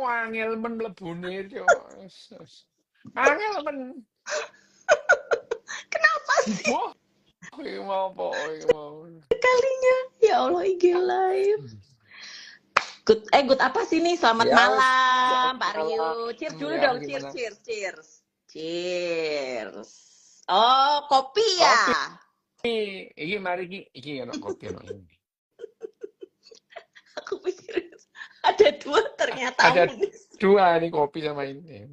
angel men mlebune yo. Angel men. Kenapa sih Boh, iki mau apa iki mau. kalinya? Ya Allah, IG live. Good apa sih nih? Selamat Ya wis, malam, selamat Pak Rio. malam. Cheers dulu Ya dong, gimana? cheers. Oh, kopi Kopi. ya? Iki mari iki ono kopi ono ini. Aku pikir ada dua, ternyata Ada manis. 2 nih kopi sama ini.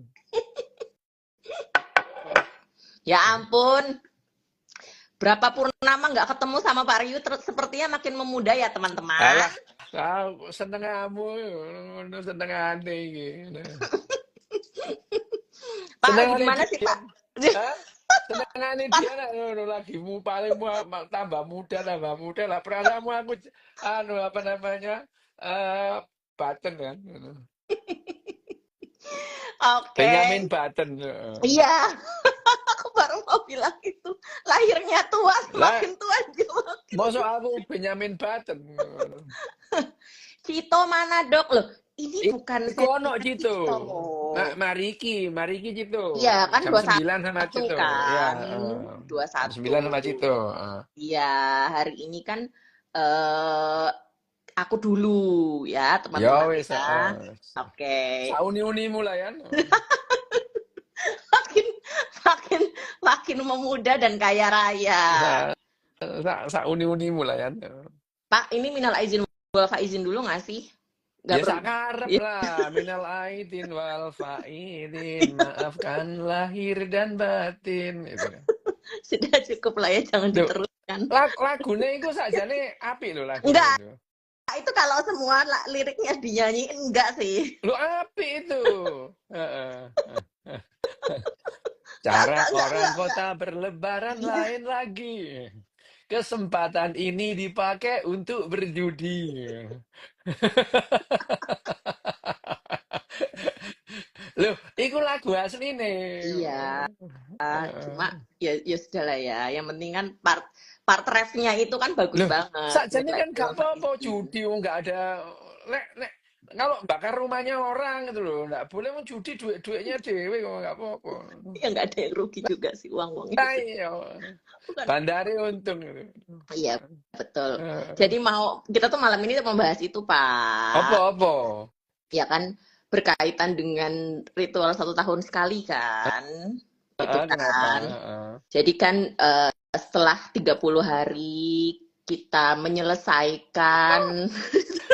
Ya ampun. Berapa purnama nggak ketemu sama Pak Rio, sepertinya makin memuda ya teman-teman. Alah, kau seneng kamu, seneng ane iki. Pak, Seneng lagi di ane mana sih, dia. Pak? Hah? Seneng ane Pak, dia lagi paling tambah muda lah. Perasaanmu aku apa namanya? Button kan. oke. Benjamin Button. Iya, aku baru mau bilang itu. Lahirnya tua, Lah, semakin tua dia makin. mosok aku Benjamin Button. Cito mana, Dok? Loh, ini bukan Iku ono senior Cito. Cito. Mariki Cito. Iya, kan Jam 9 sama 21 Cito. Ya, kan. jam 9 sama 21. Cito. Iya, hari ini kan aku dulu ya, Ya teman-teman wis, ya. Oke. sauni-unimu lah ya. Makin makin memuda dan kaya raya. Sauni-unimu lah ya. Pak, ini minal aizin wal faizin dulu nggak sih? Ya Nggak perlu. sakarep lah. Minal aidin wal faidin. Maafkan lahir dan batin. Itu kan. Sudah cukup lah ya, jangan Duh, diteruskan. lagunya itu sajane apik lho lagunya Enggak, itu. itu kalau semua liriknya dinyanyiin enggak sih. Lu apik itu. Cara orang kota berlebaran lain lagi. Kesempatan ini dipakai untuk berjudi. Loh, itu lagu asli nih. Iya, cuma ya sudah lah ya. Yang penting kan part refnya itu kan bagus Loh, banget. sakjane kan gak apa-apa judi, nggak ada. Kalau bakar rumahnya orang gitu loh, nggak boleh mau judi duitnya dewe kok nggak apa-apa. Ya nggak ada yang rugi juga sih uang-uangnya. Ayo, bandari untung gitu. Iya, betul. Jadi kita tuh malam ini membahas itu, Pak. Apa? Ya kan, berkaitan dengan ritual 1 tahun sekali kan. Itu kan. Kenapa? Jadi kan setelah 30 hari kita menyelesaikan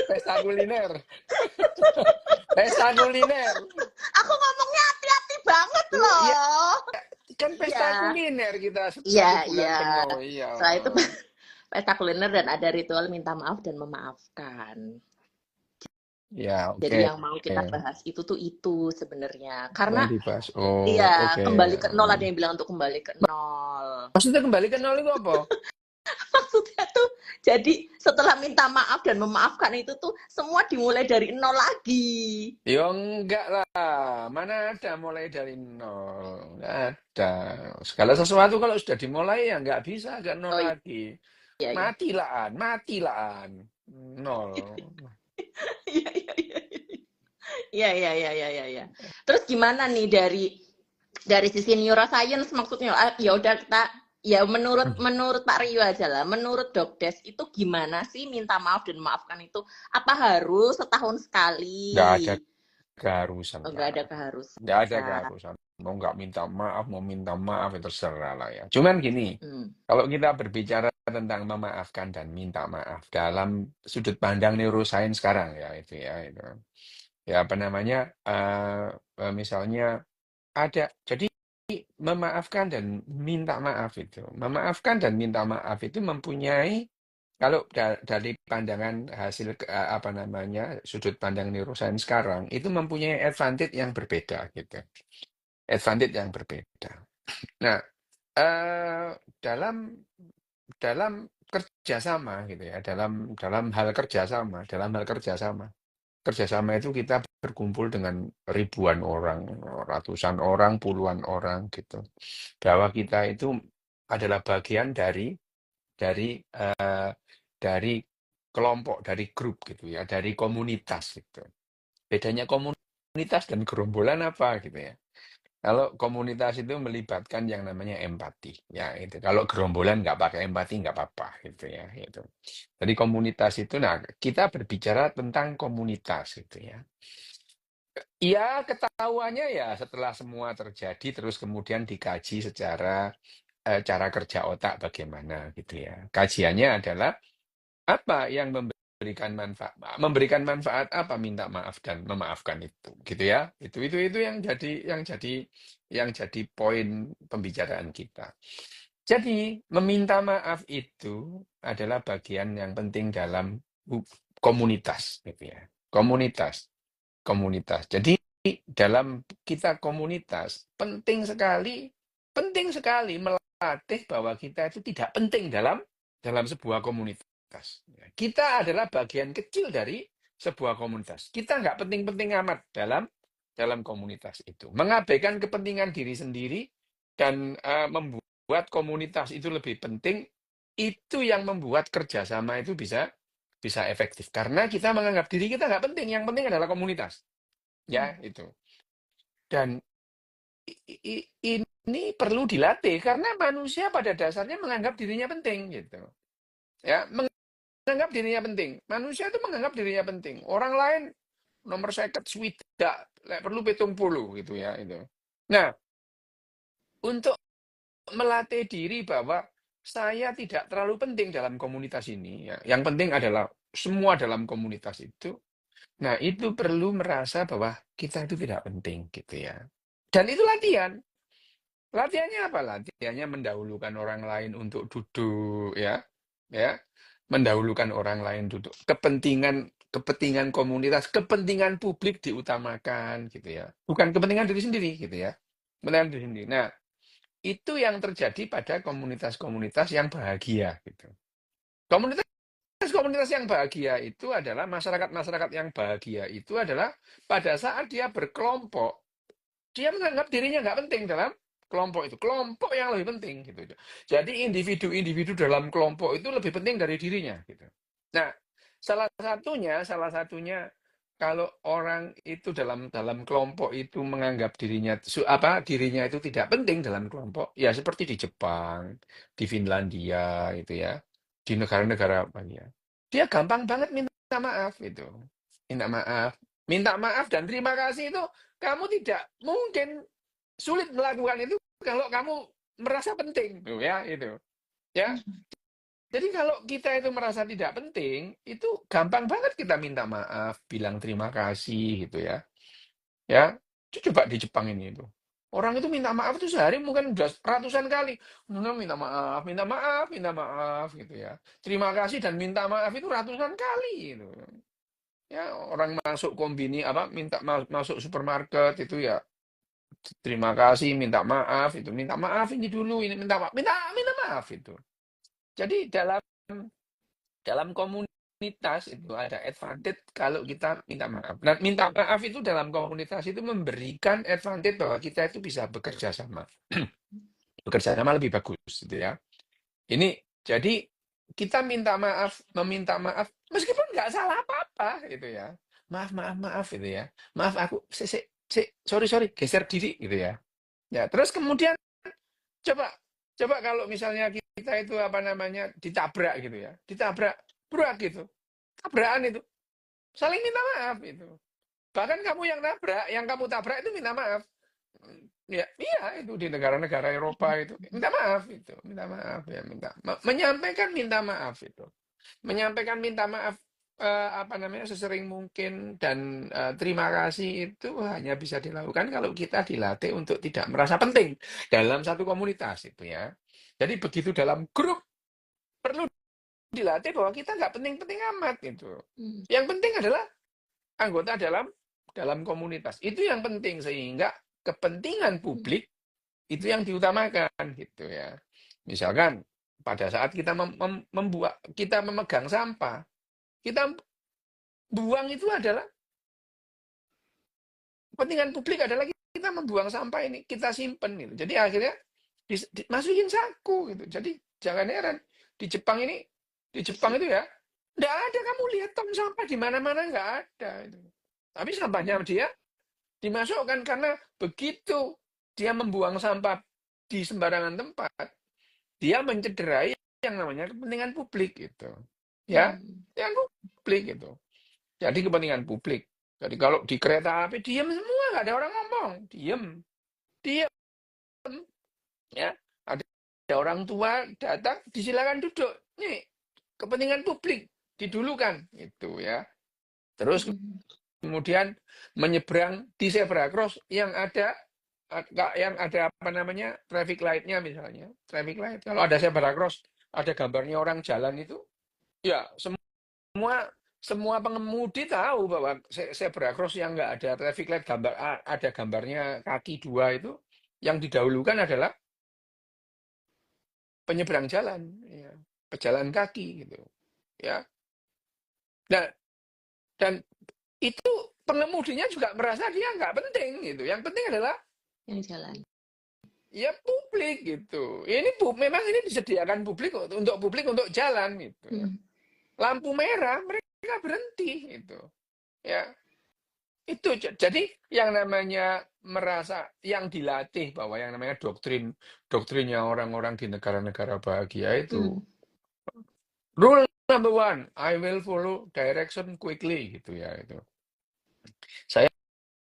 Pesta kuliner. Pesta kuliner. Aku ngomongnya hati-hati banget loh. Iya, kan pesta kuliner kita Iya, satu bulan penuh. Iya. Setelah itu pesta kuliner dan ada ritual minta maaf dan memaafkan. Ya, oke. Jadi yang mau kita bahas itu sebenarnya. Karena dibahas. kembali ke nol, ada yang bilang untuk kembali ke nol. Maksudnya kembali ke nol itu apa? Maksudnya tuh, jadi setelah minta maaf dan memaafkan itu tuh semua dimulai dari nol lagi. Ya enggak lah, mana ada mulai dari nol, enggak ada. Segala sesuatu kalau sudah dimulai ya enggak bisa ke nol lagi. Iya. Matilaan, nol. Iya. Terus gimana nih dari sisi neuroscience, maksudnya ya udah kita ya menurut Pak Rio aja lah, menurut Dokdes itu gimana sih minta maaf dan memaafkan itu? Apa harus setahun sekali? Enggak ada keharusan. Enggak ada keharusan. Enggak ada keharusan. Mau nggak minta maaf itu terserah lah ya. Cuman gini, kalau kita berbicara tentang memaafkan dan minta maaf dalam sudut pandang neuroscience sekarang ya itu. Ya apa namanya? Misalnya ada jadi memaafkan dan minta maaf itu. Memaafkan dan minta maaf itu mempunyai kalau dari pandangan hasil apa namanya sudut pandang neuroscience sekarang itu mempunyai advantage yang berbeda gitu. Advantage yang berbeda. Nah, dalam kerjasama gitu ya, dalam hal kerjasama itu kita berkumpul dengan ribuan orang, ratusan orang, puluhan orang gitu. Bahwa kita itu adalah bagian dari kelompok, dari grup gitu ya, dari komunitas gitu. Bedanya komunitas komunitas dan gerombolan apa gitu ya. Kalau komunitas itu melibatkan yang namanya empati, ya itu. Kalau gerombolan nggak pakai empati nggak apa-apa gitu ya. Itu. Jadi komunitas itu, nah kita berbicara tentang komunitas gitu ya. Ya ketahuannya ya setelah semua terjadi terus kemudian dikaji secara cara kerja otak bagaimana gitu ya. Kajiannya adalah apa yang memberikan manfaat apa minta maaf dan memaafkan itu gitu ya. Itu yang jadi poin pembicaraan kita. Jadi meminta maaf itu adalah bagian yang penting dalam komunitas gitu ya. Komunitas. Jadi dalam kita komunitas penting sekali melatih bahwa kita itu tidak penting dalam sebuah komunitas. Kita adalah bagian kecil dari sebuah komunitas. Kita nggak penting-penting amat dalam komunitas itu. Mengabaikan kepentingan diri sendiri dan membuat komunitas itu lebih penting, itu yang membuat kerjasama itu bisa efektif. Karena kita menganggap diri kita nggak penting, yang penting adalah komunitas. Ya, itu. Dan ini perlu dilatih karena manusia pada dasarnya menganggap dirinya penting gitu. Ya, menganggap dirinya penting. Manusia itu menganggap dirinya penting. Orang lain nomor 50 swidak, perlu 70 gitu ya itu. Nah, untuk melatih diri bahwa saya tidak terlalu penting dalam komunitas ini ya. Yang penting adalah semua dalam komunitas itu. Nah, itu perlu merasa bahwa kita itu tidak penting gitu ya. Dan itu latihan. Latihannya apa? Latihannya mendahulukan orang lain untuk duduk ya. Ya. Mendahulukan orang lain duduk. Kepentingan komunitas, kepentingan publik diutamakan gitu ya. Bukan kepentingan diri sendiri gitu ya. Kepentingan diri sendiri. Nah, itu yang terjadi pada komunitas-komunitas yang bahagia gitu. Komunitas yang bahagia itu adalah masyarakat-masyarakat yang bahagia itu adalah pada saat dia berkelompok, dia menganggap dirinya nggak penting dalam kelompok itu. Kelompok yang lebih penting gitu. Jadi individu-individu dalam kelompok itu lebih penting dari dirinya gitu. Nah, salah satunya kalau orang itu dalam kelompok itu menganggap dirinya itu tidak penting dalam kelompok, ya seperti di Jepang, di Finlandia itu ya, di negara-negara apa ya. Dia gampang banget minta maaf itu. Minta maaf. Minta maaf dan terima kasih itu kamu tidak mungkin sulit melakukan itu kalau kamu merasa penting tuh ya itu. Ya. Jadi kalau kita itu merasa tidak penting, itu gampang banget kita minta maaf, bilang terima kasih gitu ya. Ya. Coba di Jepang ini itu. Orang itu minta maaf itu sehari mungkin udah ratusan kali. Minta maaf, minta maaf, minta maaf gitu ya. Terima kasih dan minta maaf itu ratusan kali gitu. Ya, orang masuk kombini masuk supermarket itu ya terima kasih, minta maaf itu, minta maaf ini dulu, ini minta maaf, minta maaf itu. Jadi dalam komunitas itu ada advantage kalau kita minta maaf. Nah, minta maaf itu dalam komunitas itu memberikan advantage bahwa kita itu bisa bekerja sama. Bekerja sama lebih bagus gitu ya. Ini jadi kita meminta maaf meskipun nggak salah apa-apa gitu ya. Maaf, maaf, maaf gitu ya. Maaf aku sorry, geser diri gitu ya. Ya, terus kemudian coba coba kalau misalnya kita itu apa namanya ditabrak gitu ya. Ditabrak, berat gitu. Tabrakan itu saling minta maaf itu. Bahkan kamu yang kamu tabrak itu minta maaf. Ya, iya itu di negara-negara Eropa itu minta maaf itu, minta maaf ya, menyampaikan minta maaf itu. Menyampaikan minta maaf apa namanya sesering mungkin dan terima kasih itu hanya bisa dilakukan kalau kita dilatih untuk tidak merasa penting dalam satu komunitas itu ya. Jadi begitu dalam grup perlu dilatih bahwa kita nggak penting-penting amat gitu. Yang penting adalah anggota dalam komunitas. Itu yang penting sehingga kepentingan publik itu yang diutamakan gitu ya. Misalkan pada saat kita kita memegang sampah, kita buang itu adalah kepentingan publik adalah kita membuang sampah ini, kita simpen gitu. Jadi akhirnya dimasukin saku gitu. Jadi jangan heran di Jepang itu ya, enggak ada kamu lihat tong sampah di mana-mana enggak ada itu. Tapi sampahnya dia Dimasukkan karena begitu dia membuang sampah di sembarangan tempat, dia mencederai yang namanya kepentingan publik gitu. Ya, yang publik gitu. Jadi kepentingan publik. Jadi kalau di kereta api diam semua, nggak ada orang ngomong, diam, diam. Ya, ada orang tua datang, disilakan duduk. Nih, kepentingan publik didulukan, itu ya. Terus kemudian menyeberang di zebra cross yang ada apa namanya traffic light-nya misalnya, traffic light. Kalau ada zebra cross, ada gambarnya orang jalan itu, ya semua pengemudi tahu bahwa zebra cross yang nggak ada traffic light, ada gambarnya kaki dua itu, yang didahulukan adalah penyeberang jalan, ya, pejalan kaki gitu, ya. Nah, dan itu pengemudinya juga merasa dia nggak penting gitu. Yang penting adalah yang jalan. Ya publik gitu. Memang ini disediakan publik untuk jalan gitu ya. Lampu merah mereka berhenti gitu. Ya. Itu jadi yang namanya merasa yang dilatih bahwa yang namanya doktrinnya orang-orang di negara-negara bahagia itu rule number one, I will follow direction quickly gitu ya itu. Saya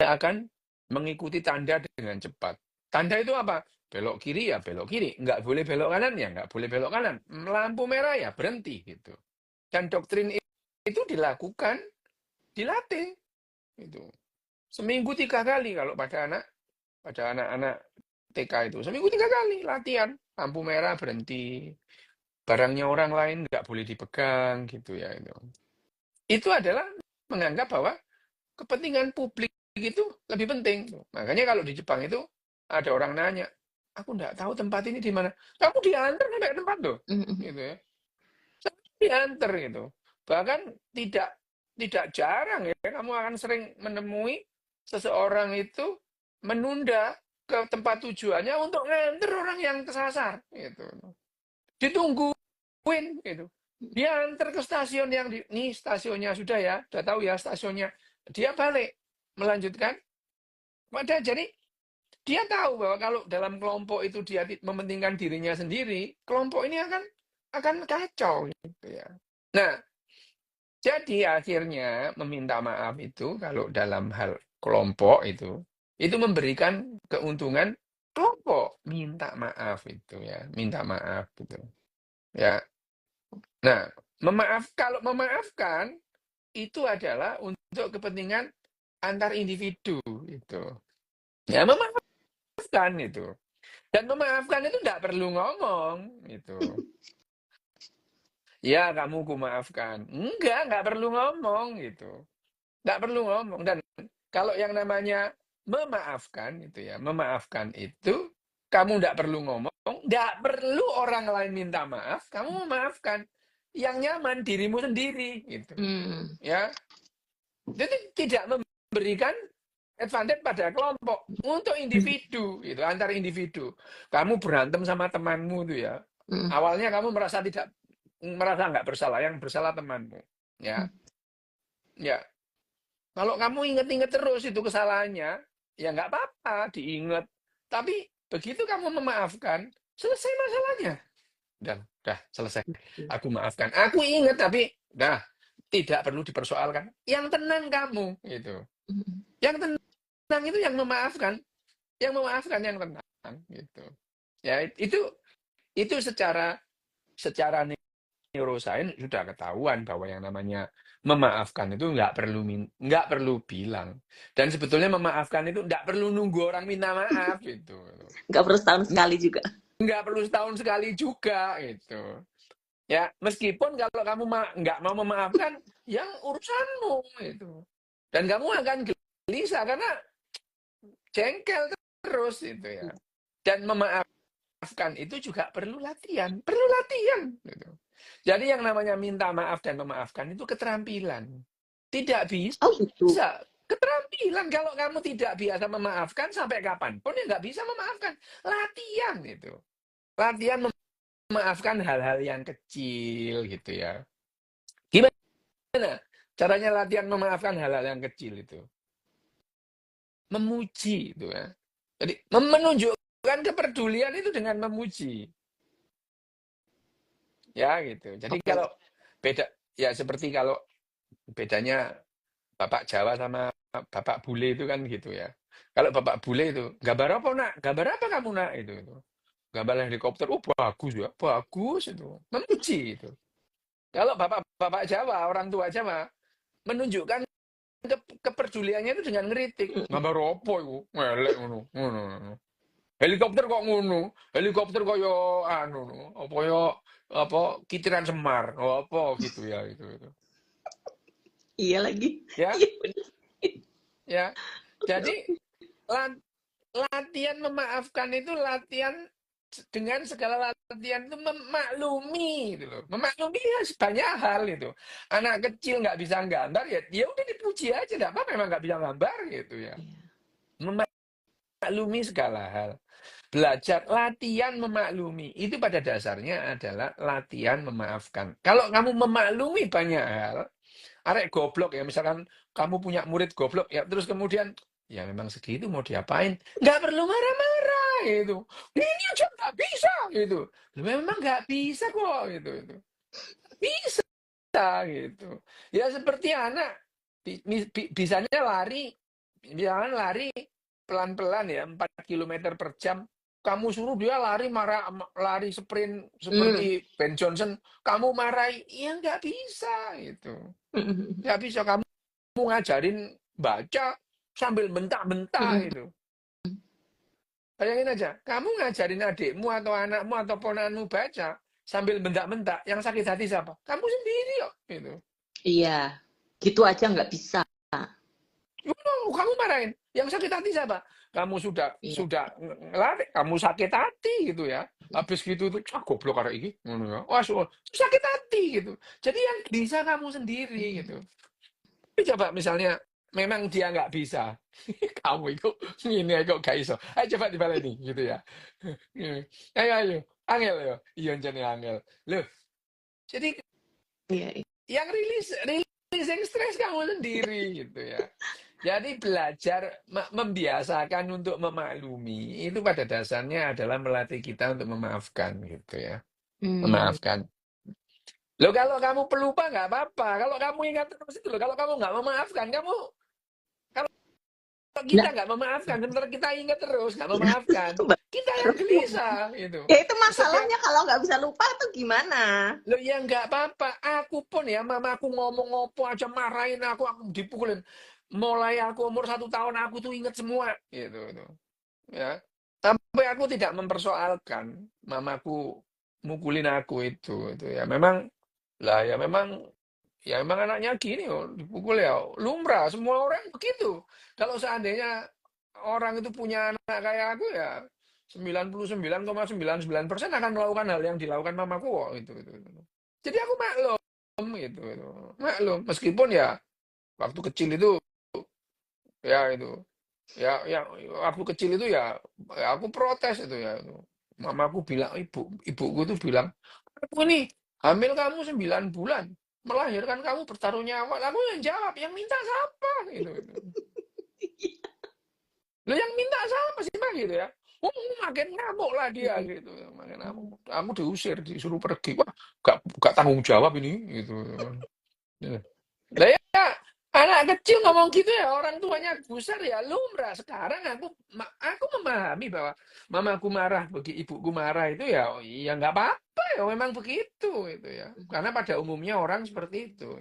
akan mengikuti tanda dengan cepat. Tanda itu apa? Belok kiri ya belok kiri, nggak boleh belok kanan ya nggak boleh belok kanan. Lampu merah ya berhenti gitu. Dan doktrin itu dilakukan, dilatih itu. Seminggu 3 kali kalau pada anak-anak TK itu. Seminggu 3 kali latihan. Lampu merah berhenti. Barangnya orang lain nggak boleh dipegang gitu ya itu. Itu adalah menganggap bahwa kepentingan publik itu lebih penting. Makanya kalau di Jepang itu ada orang nanya, aku nggak tahu tempat ini di mana. Kamu diantar sampai tempat tuh, gitu ya. Diantar gitu. Bahkan tidak jarang ya, kamu akan sering menemui seseorang itu menunda ke tempat tujuannya untuk nganter orang yang kesasar, gitu. Ditungguin, gitu. Dia antar ke stasiun yang nih stasiunnya sudah ya, sudah tahu ya stasiunnya. Dia balik melanjutkan jadi dia tahu bahwa kalau dalam kelompok itu dia mementingkan dirinya sendiri, kelompok ini akan kacau gitu ya. Nah, jadi akhirnya meminta maaf itu kalau dalam hal kelompok itu memberikan keuntungan kelompok minta maaf itu ya, minta maaf gitu. Ya. Nah, kalau memaafkan itu adalah untuk kepentingan antar individu itu. Ya, memaafkan itu. Dan memaafkan itu tidak perlu ngomong itu. Ya, kamu ku maafkan. Enggak perlu ngomong gitu. Enggak perlu ngomong. Dan kalau yang namanya memaafkan itu ya, memaafkan itu kamu enggak perlu ngomong, enggak perlu orang lain minta maaf, kamu memaafkan. Yang nyaman dirimu sendiri gitu. Ya. Jadi tidak memberikan advantage pada kelompok untuk individu itu antar individu. Kamu berantem sama temanmu tuh ya. Awalnya kamu merasa nggak bersalah, yang bersalah temanmu. Ya. Ya. Kalau kamu inget-inget terus itu kesalahannya, ya nggak apa-apa diinget. Tapi begitu kamu memaafkan, selesai masalahnya. Dan dah selesai. Aku maafkan. Aku ingat tapi dah tidak perlu dipersoalkan. Yang tenang kamu itu. Yang tenang itu yang memaafkan. Yang memaafkan yang tenang gitu. Ya itu secara neuroscience sudah ketahuan bahwa yang namanya memaafkan itu nggak perlu bilang. Dan sebetulnya memaafkan itu nggak perlu nunggu orang minta maaf gitu. Nggak perlu setahun sekali juga. Nggak perlu setahun sekali juga gitu. Ya, meskipun kalau kamu nggak mau memaafkan, yang urusanmu itu. Dan kamu akan gelisah karena jengkel terus itu ya. Dan memaafkan itu juga perlu latihan, gitu. Jadi yang namanya minta maaf dan memaafkan itu keterampilan. Tidak bisa. Oh gitu. Keterampilan. Kalau kamu tidak biasa memaafkan sampai kapanpun ya nggak bisa memaafkan. Latihan itu. Latihan memaafkan hal-hal yang kecil gitu ya. Gimana caranya latihan memaafkan hal-hal yang kecil itu? memuji itu ya. Jadi menunjukkan kepedulian itu dengan memuji. Ya gitu. Jadi Oke. kalau beda ya seperti kalau bedanya Bapak Jawa sama Bapak Bule itu kan gitu ya. Kalau Bapak Bule itu, gambar apa nak? Gambar apa kamu nak? Itu. Gambar helikopter, oh bagus ya, bagus itu. Memuji itu. Kalau Bapak Jawa, orang tua Jawa, menunjukkan kepeduliannya itu dengan ngeritik. Gambar apa itu? Ngelek ngono. Ngono. Helikopter kok ngono? Helikopter kok yo anu, apa yo apa kitiran Semar, oh, apa gitu ya itu. Iya lagi. Ya, Iya bener. ya. Oke, Jadi oke. latihan memaafkan itu latihan dengan segala latihan itu memaklumi gitu loh. Memaklumi ya banyak hal itu. Anak kecil nggak bisa gambar ya, dia udah dipuji aja, nggak apa memang nggak bisa gambar gitu ya. Iya. Memaklumi segala hal. Belajar latihan memaklumi itu pada dasarnya adalah latihan memaafkan. Kalau kamu memaklumi banyak hal, arek goblok ya, misalkan kamu punya murid goblok ya, terus kemudian ya memang segitu mau diapain? Nggak perlu marah-marah gitu. Ini aja nggak bisa gitu. Memang nggak bisa kok gitu. Bisa gitu. Ya seperti anak bisanya lari, misalkan lari pelan-pelan ya 4 km/jam. Kamu suruh dia lari lari sprint Hmm. seperti Ben Johnson, kamu marahi, ya nggak bisa gitu. Nggak bisa kamu ngajarin baca sambil bentak-bentak gitu. Bayangin aja, kamu ngajarin adikmu atau anakmu atau ponakanmu baca sambil bentak-bentak, yang sakit hati siapa? Kamu sendiri kok gitu. Iya. Gitu aja nggak bisa. Kamu marahin. Yang sakit hati siapa? Kamu sudah Iya. lari, kamu sakit hati gitu ya. Habis gitu tuh, goblok arek iki, ngono ya. Wah, sakit hati gitu. Jadi yang bisa kamu sendiri gitu. Tapi coba misalnya memang dia nggak bisa, kamu itu ini kok gak iso. Ayo coba dibaleni gitu ya. Ayo, angel ya. Iya jane angel. Loh, jadi Iya, iya. yang releasing stres kamu sendiri gitu ya. Jadi belajar membiasakan untuk memaklumi itu pada dasarnya adalah melatih kita untuk memaafkan gitu ya. Hmm. Memaafkan. Loh kalau kamu pelupa nggak apa-apa. Kalau kamu ingat terus itu loh. Kalau kamu nggak memaafkan, kalau kita Nah, nggak memaafkan, sementara kita ingat terus nggak memaafkan, kita yang baru. gelisah gitu. Ya itu Setiap masalahnya kalau nggak bisa lupa tuh gimana? Loh ya nggak apa-apa. Aku pun ya, mamaku ngomong apa aja marahin aku dipukulin. Mulai aku umur 1 tahun aku tuh inget semua gitu. Ya. Sampai aku tidak mempersoalkan mamaku mukulin aku itu ya. Memang anaknya gini oh, dipukul ya lumrah, semua orang begitu. Kalau seandainya orang itu punya anak kayak aku ya 99,99% akan melakukan hal yang dilakukan mamaku kok itu. Jadi aku maklum gitu. Maklum meskipun ya waktu kecil itu ya itu ya waktu kecil itu ya aku protes itu ya itu. Mamaku bilang ibuku itu bilang, aku ini hamil kamu 9 bulan, melahirkan kamu bertaruh nyawa. Aku yang jawab, yang minta siapa gitu. Lo yang minta siapa sih mah gitu ya. Makin ngamuk lah dia gitu, makin ngamuk. Aku diusir, disuruh pergi. Wah, gak tanggung jawab ini gitu. Lah ya, anak kecil ngomong gitu ya, orang tuanya gusar ya lumrah. Sekarang aku memahami bahwa mamaku marah, ibuku marah itu ya, ya nggak apa-apa ya, memang begitu itu ya. Karena pada umumnya orang seperti itu.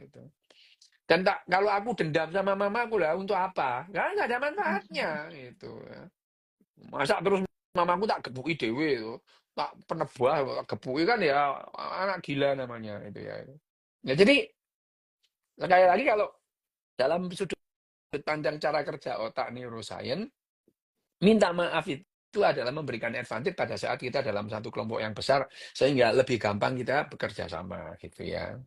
Dan kalau aku dendam sama mamaku lah untuk apa? Nggak ada manfaatnya itu. Ya. Masa terus mamaku tak gebuki dewe itu, tak penebah, tak gebuki kan ya anak gila namanya itu ya. Ya jadi sekali lagi kalau dalam sudut pandang cara kerja otak neuroscience, minta maaf itu adalah memberikan advantage pada saat kita dalam satu kelompok yang besar sehingga lebih gampang kita bekerja sama gitu ya.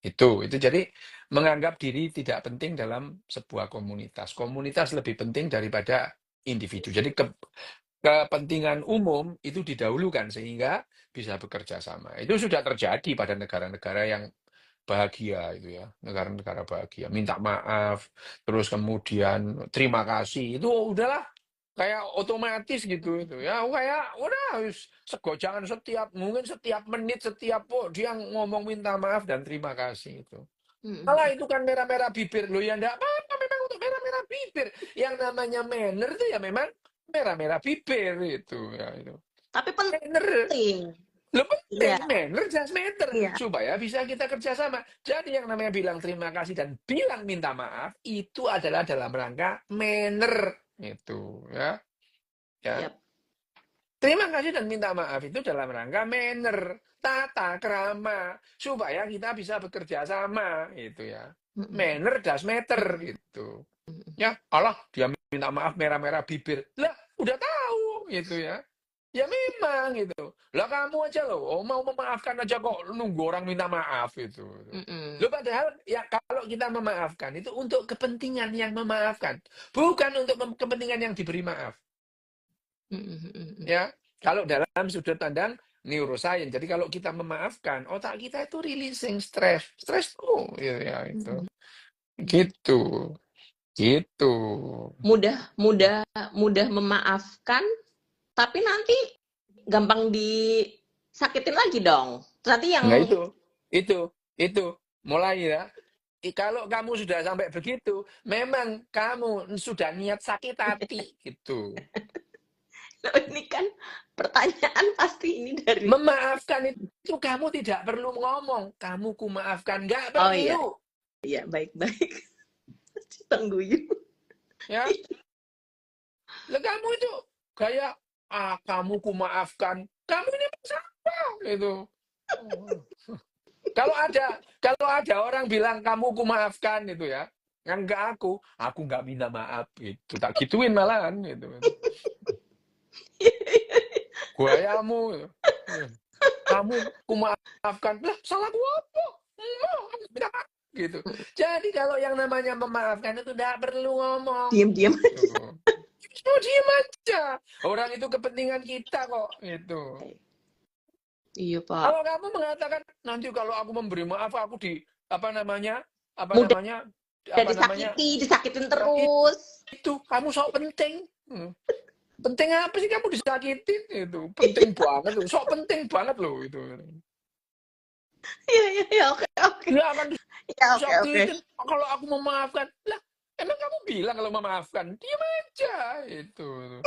Itu jadi menganggap diri tidak penting dalam sebuah komunitas. Komunitas lebih penting daripada individu. Jadi kepentingan umum itu didahulukan sehingga bisa bekerja sama. Itu sudah terjadi pada negara-negara yang bahagia itu ya, negara-negara bahagia. Minta maaf, terus kemudian terima kasih, itu udahlah kayak otomatis gitu itu ya, kayak udah segojangan mungkin setiap menit, dia ngomong minta maaf dan terima kasih itu. Malah itu kan merah-merah bibir loh ya, enggak apa-apa memang untuk merah-merah bibir. Yang namanya manner itu ya memang merah-merah bibir itu ya itu. Tapi Manner. penting. Lo penting, Iya. manner just matter. Iya. Supaya bisa kita kerjasama. Jadi yang namanya bilang terima kasih dan bilang minta maaf, itu adalah dalam rangka manner. Itu ya. Ya. Yap. Terima kasih dan minta maaf itu dalam rangka manner. Tata krama. Supaya kita bisa bekerja sama. Itu ya. Manner does matter. Gitu. Ya, Allah, dia minta maaf merah-merah bibir. Lah, udah tahu. Gitu ya. Ya memang gitu. Lah kamu aja loh, mau memaafkan aja kok nunggu orang minta maaf itu. Loh padahal ya kalau kita memaafkan itu untuk kepentingan yang memaafkan, bukan untuk kepentingan yang diberi maaf. Ya, kalau dalam sudut pandang neuroscience. Jadi kalau kita memaafkan, otak kita itu releasing stress. Stress tuh ya itu. Gitu. Gitu. Mudah memaafkan, tapi nanti gampang disakitin lagi dong. Nanti yang Nah itu mulai ya. Kalau kamu sudah sampai begitu, memang kamu sudah niat sakit hati gitu. Nah, ini kan pertanyaan pasti ini dari Memaafkan itu kamu tidak perlu ngomong, kamu ku maafkan, nggak perlu. Oh iya. Iya, baik-baik. Tungguin. Ya. Lah kamu itu kayak kamu ku maafkan, kamu ini siapa gitu. Kalau ada orang bilang kamu ku maafkan itu ya, enggak aku nggak minta maaf gitu, tak gituin malahan gitu. Guayamu, kamu ku maafkan, lah salah gua apa? Minta maaf gitu. Jadi kalau yang namanya memaafkan itu tidak perlu ngomong. Diam-diam gitu. Diam aja. Orang itu kepentingan kita kok gitu. Iya, Pak. Kalau kamu mengatakan nanti kalau aku memberi maaf aku disakitin terus. Itu kamu sok penting. Penting apa sih kamu disakitin itu? Penting banget loh. Sok penting banget loh itu. Iya, oke. Nggak akan Oke. disakitin kalau aku memaafkan. Lah, emang kamu bilang kalau memaafkan? Diam aja itu.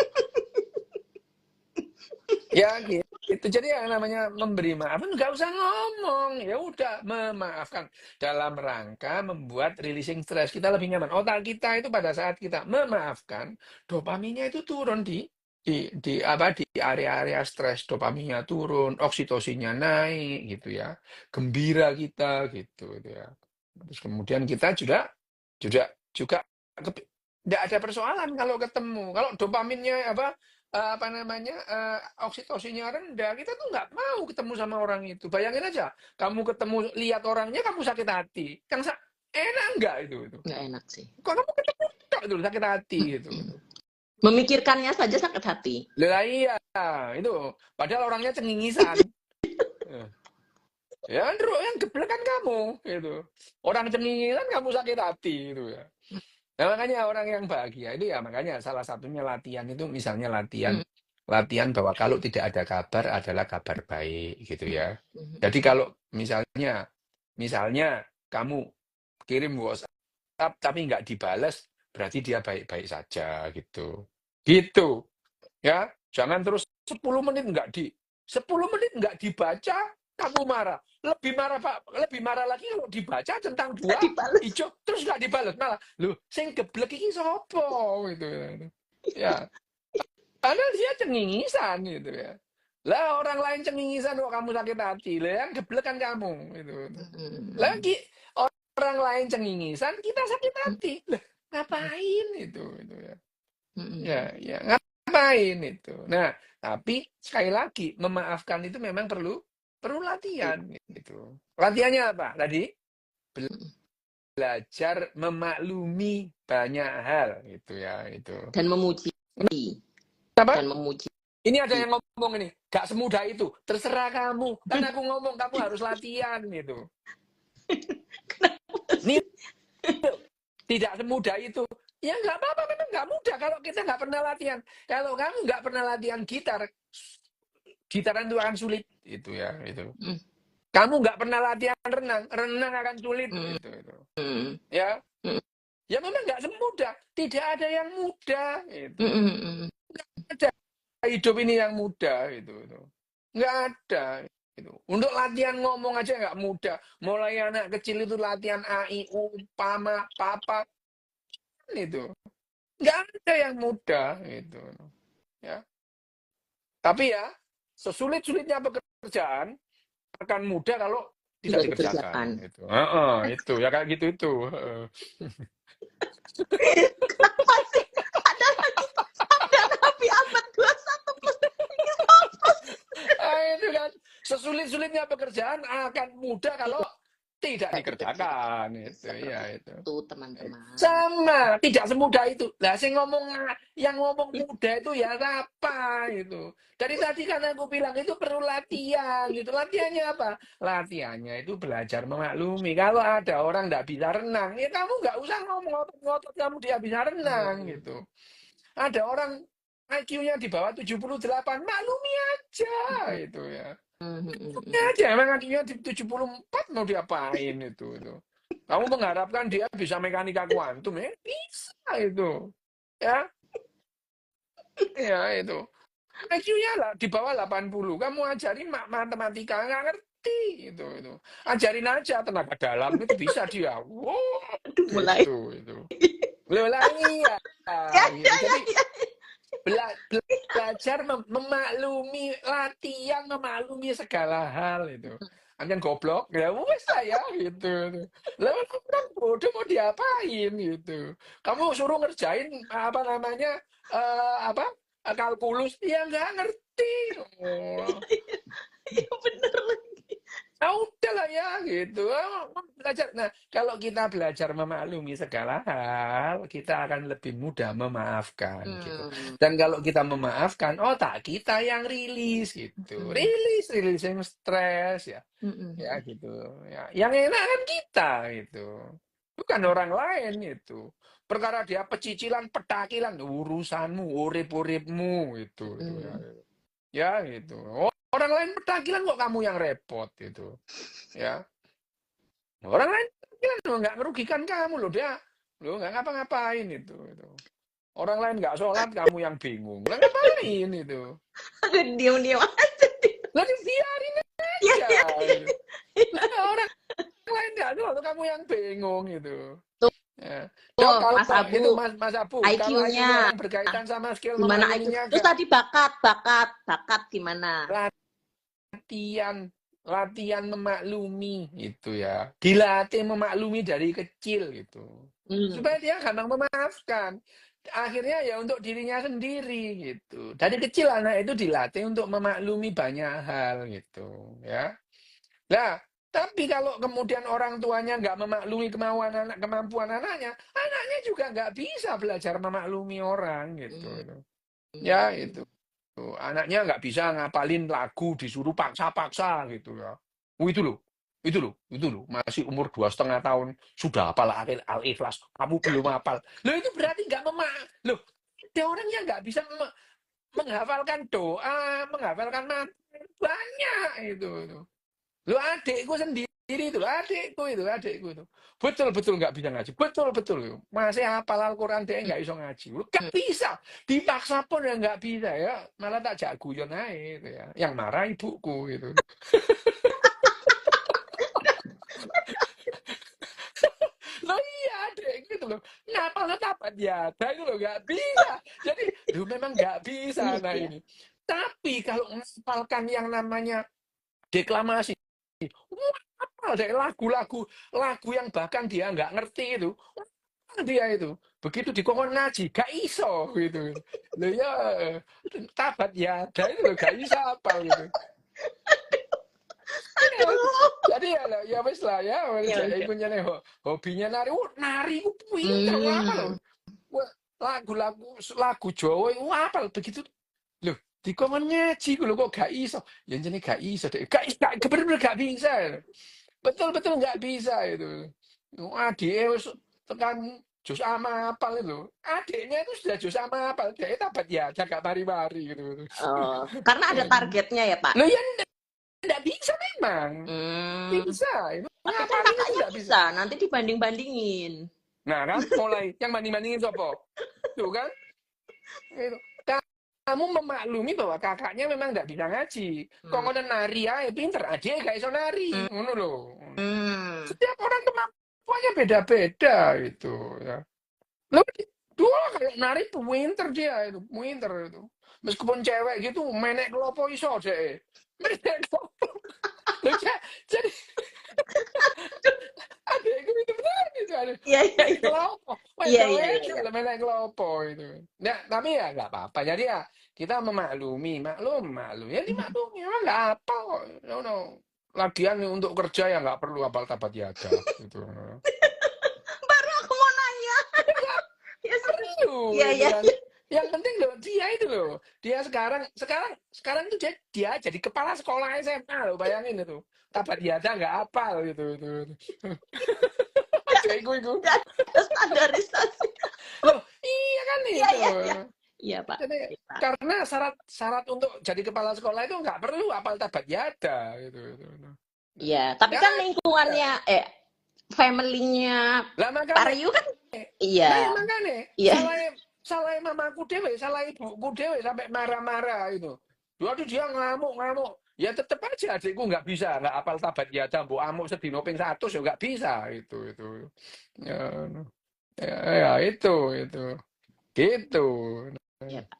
Ya gitu. Jadi yang namanya memberi maaf nggak usah ngomong, ya udah memaafkan dalam rangka membuat releasing stress kita lebih nyaman. Otak kita itu pada saat kita memaafkan, dopaminnya itu turun di area-area stres, dopaminnya turun, oksitosinnya naik gitu ya, gembira kita gitu ya. Terus kemudian kita juga tidak ada persoalan kalau ketemu, kalau dopaminnya oksitosinnya rendah, kita tuh nggak mau ketemu sama orang itu. Bayangin aja, kamu ketemu lihat orangnya kamu sakit hati, enak nggak itu? Nggak enak sih. Kok kamu ketemu itu sakit hati gitu. Memikirkannya saja sakit hati. Lah iya, itu padahal orangnya cengingisan. Ya yang geblek kan kamu gitu. Orang cengingisan kamu sakit hati gitu ya. Nah, makanya orang yang bahagia itu ya makanya salah satunya latihan itu misalnya latihan bahwa kalau tidak ada kabar adalah kabar baik gitu ya. Jadi kalau misalnya kamu kirim WhatsApp tapi nggak dibalas berarti dia baik-baik saja gitu. Gitu. Ya, jangan terus 10 menit nggak dibaca kamu marah. Lebih marah lagi kalau dibaca tentang dua hijau terus nggak dibalas malah. Loh, sing geblek iki sapa gitu. Ya. Padahal dia cengingisan gitu ya. Lah orang lain cengingisan kok kamu sakit hati. Lah yang geblek kan kamu gitu. Lagi orang lain cengingisan kita sakit hati. Lah ngapain itu ya. Ya ngapain itu. Nah, tapi sekali lagi memaafkan itu memang perlu latihan gitu. Latihannya apa? Tadi belajar memaklumi banyak hal gitu ya itu. Dan memuji. Apa? Dan memuji. Ini ada yang ngomong ini, gak semudah itu. Terserah kamu. Kan aku ngomong kamu harus latihan gitu. Ini tidak semudah itu. Ya nggak apa-apa, memang nggak mudah kalau kita nggak pernah latihan. Kalau kamu nggak pernah latihan gitar, gitaran itu akan sulit itu ya itu. Kamu nggak pernah latihan renang, renang akan sulit itu. Ya, ya memang nggak semudah. Tidak ada yang mudah itu. Nggak ada hidup ini yang mudah itu. Nggak ada. Itu. Untuk latihan ngomong aja nggak mudah. Mulai anak kecil itu latihan A, I, U, Pama, Papa itu. Nggak ada yang mudah itu. Ya. Tapi ya, sesulit-sulitnya pekerjaan akan mudah kalau tidak dikerjakan. Itu. Itu ya kayak gitu itu. Kenapa sih ada lagi sabda Nabi abad 21 plus Itu kan sesulit-sulitnya pekerjaan akan mudah kalau tidak dikerjakan itu ya itu. Tuh teman-teman. Sama, tidak semudah itu. Lah yang ngomong mudah itu ya apa itu. Dari tadi kan aku bilang itu perlu latihan gitu. Latihannya apa? Latihannya itu belajar memaklumi. Kalau ada orang nggak bisa renang, ya kamu nggak usah ngomong ngotot kamu dia bisa renang gitu. Ada orang IQ-nya di bawah 78, maklumi aja itu ya. Maklumi aja, emang IQ-nya di 74 mau diapain itu. Kamu mengharapkan dia bisa mekanika kuantum ya? Bisa itu. Ya, ya itu. IQ-nya lah di bawah 80. Kamu ajarin matematika nggak ngerti itu. Ajarin aja tenaga dalam itu bisa dia. Wow, mulai. itu. Iya. Jadi belajar memaklumi, latihan memaklumi segala hal itu. Anjan goblok ya wes lah ya gitu. Lah orang bodoh mau diapain gitu. Kamu suruh ngerjain apa namanya kalkulus ya nggak ngerti. Iya bener lagi. Udahlah ya gitu. Belajar. Nah, kalau kita belajar memaklumi segala hal, kita akan lebih mudah memaafkan gitu. Dan kalau kita memaafkan, otak kita yang rilis gitu. Rilis yang stres ya. Ya gitu. Ya, yang enak kan kita gitu. Bukan orang lain itu. Perkara dia pecicilan, petakilan, urusanmu, urip-uripmu itu ya. Ya gitu. Orang lain petakilan kok kamu yang repot gitu. Ya. Orang lain petakilan loh nggak merugikan kamu loh dia. Loh nggak ngapa-ngapain itu. Orang lain nggak sholat kamu yang bingung. Lah ngapain itu? Diam-diam aja. Lah biarin aja. Lah orang lain nggak sholat kamu yang bingung itu. Ya. Kalau Mas Abu, itu Mas Abu, kalau IQ-nya orang berkaitan sama skill gimana IQ? Terus tadi bakat gimana? Latihan memaklumi gitu ya. Dilatih memaklumi dari kecil gitu. Supaya dia gampang memaafkan. Akhirnya ya untuk dirinya sendiri gitu. Dari kecil anak itu dilatih untuk memaklumi banyak hal gitu ya. Nah, tapi kalau kemudian orang tuanya nggak memaklumi kemampuan anaknya, anaknya juga nggak bisa belajar memaklumi orang gitu. Ya itu. Anaknya nggak bisa ngapalin lagu disuruh paksa-paksa gitu ya. Itu loh, masih umur 2,5 tahun sudah hafal Al-Ikhlas, kamu belum hafal. Loh itu berarti nggak loh, ada orangnya nggak bisa menghafalkan doa, menghafalkan materi banyak itu. Lo adikku sendiri adikku itu. Betul nggak bisa ngaji. Betul. Masih hafal Al-Quran dia nggak bisa ngaji. Lo nggak bisa. Dipaksa pun ya nggak bisa ya. Malah tak jak guyon aja itu ya. Yang marah ibuku gitu. Lo iya adikku itu loh. Ngapal tapat ya. Itu lo nggak bisa. Jadi lo memang nggak bisa anak ini. Tapi kalau menghafalkan yang namanya deklamasi, apa deh lagu yang bahkan dia nggak ngerti itu, dia itu begitu dikongkon ngaji gak iso gitu lo ya tabat ya ada itu lo gak bisa apa gitu ya, jadi ya wes lah ya punya hobinya nari nari ku pinter apa lo lagu Jawa itu apa begitu lo dikongkon ngaji lo kok gak iso ya jadi gak iso deh bener-bener gak bisa Betul-betul nggak bisa itu. Adiknya wis tekan jus ama apal itu. Adiknya itu sudah jus ama apal, dia tabat ya, jaga mari-mari gitu. Oh, karena ada targetnya ya, Pak? Loh ya nggak bisa memang. Hmm, Bisa, itu tapi kan ngapalin itu kakaknya nggak bisa. bisa, nanti dibanding-bandingin. Nah kan, mulai yang banding-bandingin sopo. Tuh kan, itu. Kamu memaklumi bahwa kakaknya memang nggak bisa ngaji. Kok Hmm. ngono nari ae pinter, adik gak iso nari. Ngono loh. Hmm. Setiap orang kemampuannya beda-beda itu ya. Loh, dua kayak nari pinter dia itu, pinter itu. Meskipun cewek gitu, menek kelopo iso deh. Menek kelopo. Loh, jadi adekku itu benar itu ada. Iya, iya, Menek iya. kelopo. Iya, iya, iya, Wedok-wedok iya. lah menek kelopo itu. Nah, tapi ya nggak apa-apa. Jadi ya kita memaklumi, maklum. Ya dimaklumi, memang nggak apa kok. No, no. Lagian untuk kerja ya nggak perlu apal tabat yada gitu. Baru aku mau nanya. Nggak Ya sudah. perlu Iya, gitu iya, kan. iya. Yang penting loh dia itu loh. Dia sekarang tuh dia jadi kepala sekolah SMA loh, bayangin itu. Tabat yada nggak apal gitu. Nggak, Adekku itu. nggak ada standarisasi. Loh, iya kan Iya, itu. iya, iya. Iya, Pak. Jadi Iya, Pak. karena syarat untuk jadi kepala sekolah itu nggak perlu apal tabat yada gitu. Nah, Iya, tapi ya kan ada. lingkungannya, family-nya Lah Pak makanya, Ryu kan, iya, makanya iya. salah mamaku dewe, salah ibuku dewe sampai marah-marah itu. Waduh dia ngamuk. Ya tetep aja adikku nggak bisa, nggak apal tabat yada, mbok amuk sedino ping 100 ya nggak bisa itu. Ya, ya itu. Gitu. Iya, Pak.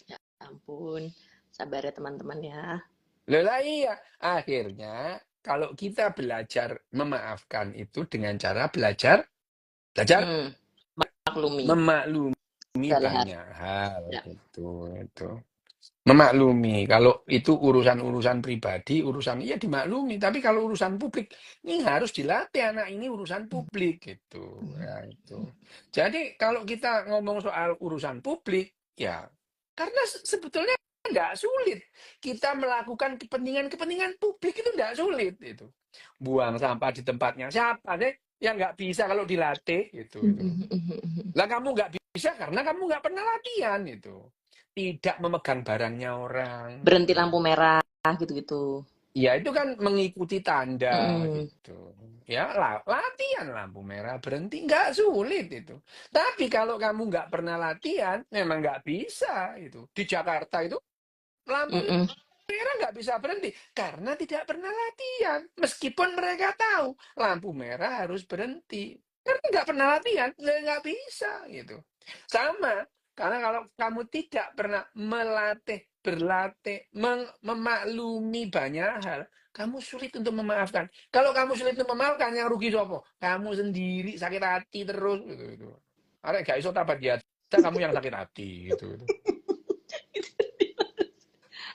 Ya ampun. Sabar ya teman-teman ya. Lah iya, akhirnya kalau kita belajar memaafkan itu dengan cara belajar Hmm, maklumi memaklumi segala hal. banyak hal Ya. itu. Memaklumi kalau itu urusan-urusan pribadi, urusan iya dimaklumi, tapi kalau urusan publik ini harus dilatih anak ini urusan publik gitu. Ya itu. Jadi kalau kita ngomong soal urusan publik ya karena sebetulnya nggak sulit kita melakukan kepentingan publik itu nggak sulit itu. Buang sampah di tempatnya siapa sih yang nggak bisa kalau dilatih itu. Lah kamu nggak bisa karena kamu nggak pernah latihan itu. Tidak memegang barangnya orang Berhenti gitu. lampu merah gitu-gitu. Ya itu kan mengikuti tanda Mm-mm. gitu. Ya latihan lampu merah berhenti nggak sulit itu. Tapi kalau kamu nggak pernah latihan, memang nggak bisa itu. Di Jakarta itu lampu Mm-mm. merah nggak bisa berhenti karena tidak pernah latihan. Meskipun mereka tahu lampu merah harus berhenti, karena nggak pernah latihan, nggak bisa gitu. Sama, karena kalau kamu tidak pernah berlatih, memaklumi banyak hal, kamu sulit untuk memaafkan. Kalau kamu sulit untuk memaafkan, yang rugi siapa? Kamu sendiri sakit hati terus gitu. Arek gak iso tabat ya, kamu yang sakit hati gitu.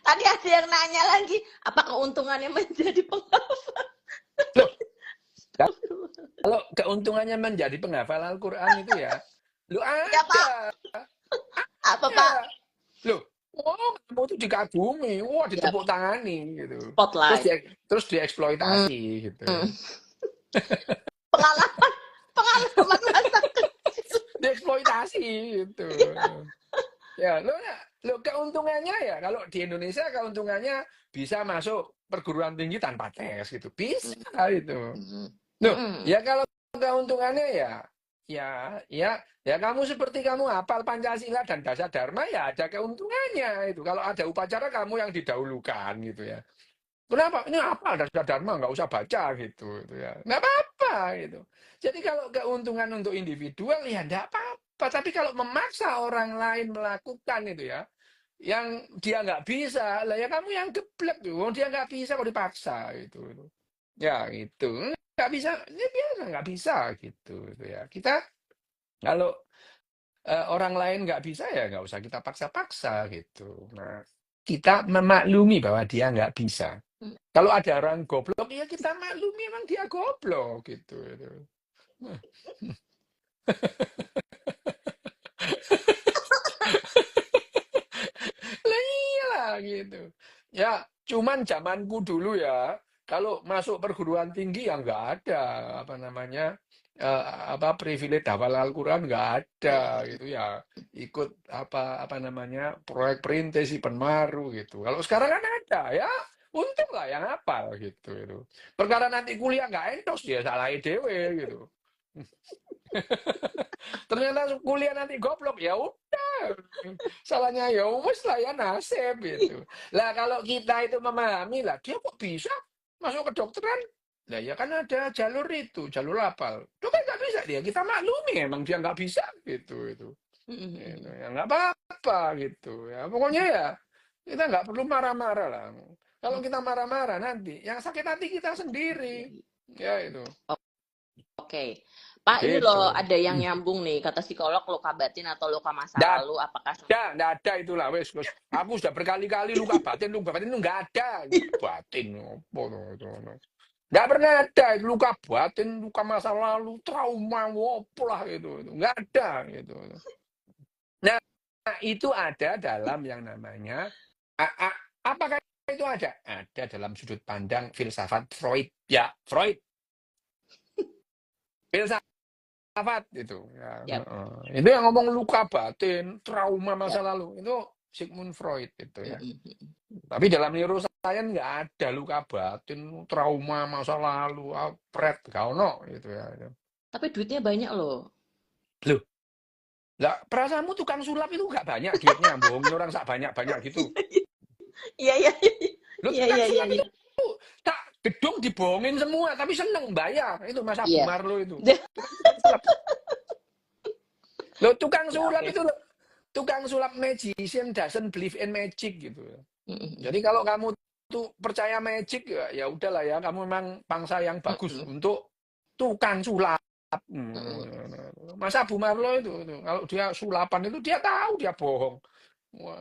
Tadi ada yang nanya lagi, apa keuntungannya menjadi penghafal? Loh, kalau keuntungannya menjadi penghafal Al-Quran itu ya, lu Ya Pak, ada, apa Pak? ya, lu, oh kamu tuh dikagumi, wah Ya ditepuk tangani gitu, terus spotlight. Hmm. dieksploitasi gitu, Hmm. Pengalaman, pengalaman masa kecil. dieksploitasi gitu. Ya, lo keuntungannya ya kalau di Indonesia keuntungannya bisa masuk perguruan tinggi tanpa tes gitu, bisa itu. Hmm. Loh, Hmm. ya kalau keuntungannya ya kamu seperti kamu hafal Pancasila dan Dasar Dharma ya ada keuntungannya itu. Kalau ada upacara kamu yang didahulukan gitu ya. Kenapa? Ini hafal Dasar Dharma nggak usah baca gitu ya. Nggak apa-apa gitu. Jadi kalau keuntungan untuk individual ya nggak apa-apa. Tapi kalau memaksa orang lain melakukan itu ya, yang dia nggak bisa, lah ya kamu yang geblek tuh. Dia nggak bisa kok dipaksa gitu. Ya gitu. Nggak bisa, ini biasa nggak bisa gitu ya. Kita kalau orang lain nggak bisa ya nggak usah kita paksa-paksa gitu. Nah, kita memaklumi bahwa dia nggak bisa. Kalau ada orang goblok ya kita maklumi emang dia goblok gitu. Lah iyalah gitu. Ya, cuman zamanku dulu ya, Kalau masuk perguruan tinggi ya nggak ada apa namanya privilege hafal Al-Quran nggak ada gitu ya, ikut apa namanya proyek perintis si penmaru gitu. Kalau sekarang kan ada ya, untung lah yang hafal gitu itu. Perkara nanti kuliah nggak endos dia salah dewe gitu. Ternyata kuliah nanti goblok ya udah, salahnya ya wes lah ya nasib gitu. Lah kalau kita itu memahami lah dia kok bisa masuk ke dokteran, lah ya kan ada jalur itu, jalur hafal. Itu kan nggak bisa dia, kita maklumi emang dia nggak bisa gitu itu. Gitu. Ya nggak apa-apa gitu ya, pokoknya ya kita nggak perlu marah-marah lah. Kalau kita marah-marah nanti yang sakit hati kita sendiri ya itu. Oke. Pak, ini loh Gitu. ada yang nyambung nih, kata psikolog luka batin atau luka masa Nggak lalu, apakah nggak ada itulah wes. Aku sudah berkali-kali luka batin itu nggak ada. Batin apa itu. Nggak pernah ada itu luka batin, luka masa lalu, trauma, apa lah itu. Nggak ada gitu. Nah, itu ada dalam yang namanya apakah itu ada? Ada dalam sudut pandang filsafat Freud. Ya, Freud. Filsafat itu ya. Yap. Itu yang ngomong luka batin, trauma masa lalu itu Sigmund Freud itu ya. Tapi dalam neuroscience nggak ada luka batin, trauma masa lalu, pret, gak ono gitu ya. Tapi duitnya banyak loh. Loh, lah perasaanmu tukang sulap itu nggak banyak duitnya, bohongin orang sak banyak-banyak gitu. Iya, iya. Loh, tukang sulap itu tak gedung dibohongin semua, tapi seneng bayar. Itu Mas Abu Marlo itu. Tukang sulap. Loh, tukang sulap itu loh. Tukang sulap magician doesn't believe in magic gitu. Jadi kalau kamu tuh percaya magic ya udahlah ya, kamu memang bangsa yang bagus untuk tukang sulap. Mas Abu Marlo itu kalau dia sulapan itu dia tahu dia bohong.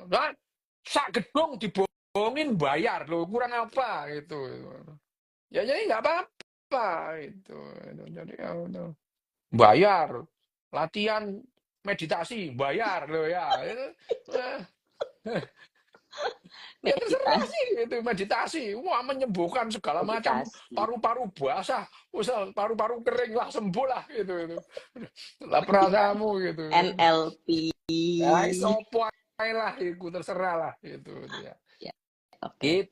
Nah, sak gedung dibohongin bayar loh, kurang apa gitu. Ya jadi nggak apa-apa itu. Jadi ya udah. Bayar latihan meditasi bayar loh ya. Ya terserah sih itu meditasi. Wah menyembuhkan segala macam, paru-paru basah, paru-paru kering lah sembuh lah gitu. Lah perasaanmu gitu. NLP. Ya sopo lah itu terserah lah itu ya. Oke.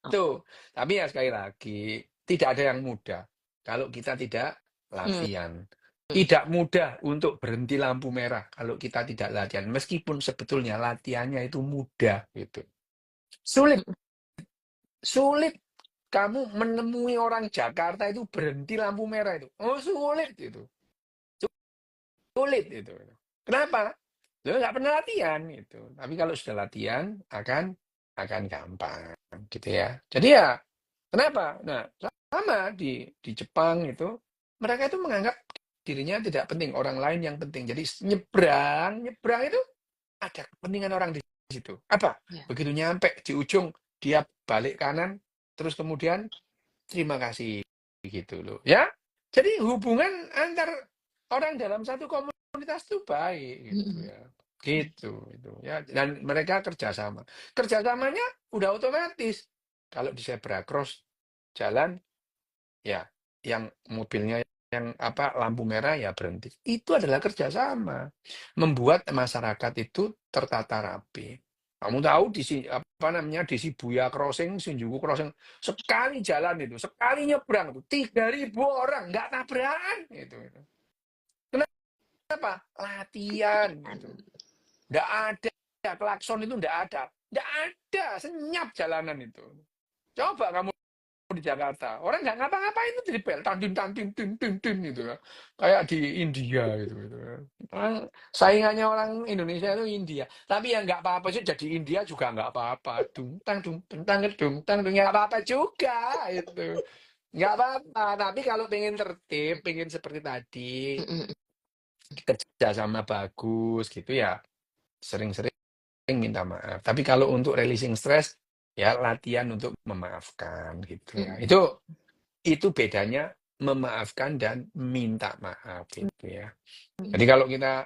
Itu. Tapi ya sekali lagi tidak ada yang mudah kalau kita tidak latihan. Tidak mudah untuk berhenti lampu merah kalau kita tidak latihan. Meskipun sebetulnya latihannya itu mudah gitu. Sulit kamu menemui orang Jakarta itu berhenti lampu merah itu. Oh sulit itu. Sulit itu. Kenapa? Lo nggak pernah latihan gitu. Tapi kalau sudah latihan akan gampang gitu ya. Jadi ya kenapa? Nah sama di Jepang itu mereka itu menganggap dirinya tidak penting, orang lain yang penting. Jadi nyebrang itu ada kepentingan orang di situ. Apa? Begitu nyampe di ujung dia balik kanan, terus kemudian terima kasih gitu loh. Ya. Jadi hubungan antar orang dalam satu komunitas itu baik gitu ya. Gitu itu ya. Dan mereka kerjasama. Kerjasamanya udah otomatis. Kalau di zebra cross jalan ya yang mobilnya yang lampu merah ya berhenti. Itu adalah kerjasama. Membuat masyarakat itu tertata rapi. Kamu tahu di Shibuya Crossing, Shinjuku Crossing, sekali jalan itu, sekali nyebrang itu 3.000 orang nggak tabrakan itu. Kenapa? Latihan gitu. Nggak ada klakson itu nggak ada, senyap jalanan itu. Coba kamu di Jakarta, orang nggak ngapa-ngapain itu jadi bel, tantin gitu ya, kayak di India gitu. Saingannya orang Indonesia itu India, tapi ya nggak apa-apa sih, jadi India juga nggak apa-apa, dung tang nggak apa-apa juga itu, nggak apa-apa. Tapi kalau pengen tertib, pengen seperti tadi, kerja sama bagus gitu ya, sering-sering minta maaf. Tapi kalau untuk releasing stress, ya latihan untuk memaafkan gitu ya. Itu bedanya memaafkan dan minta maaf gitu ya. Jadi kalau kita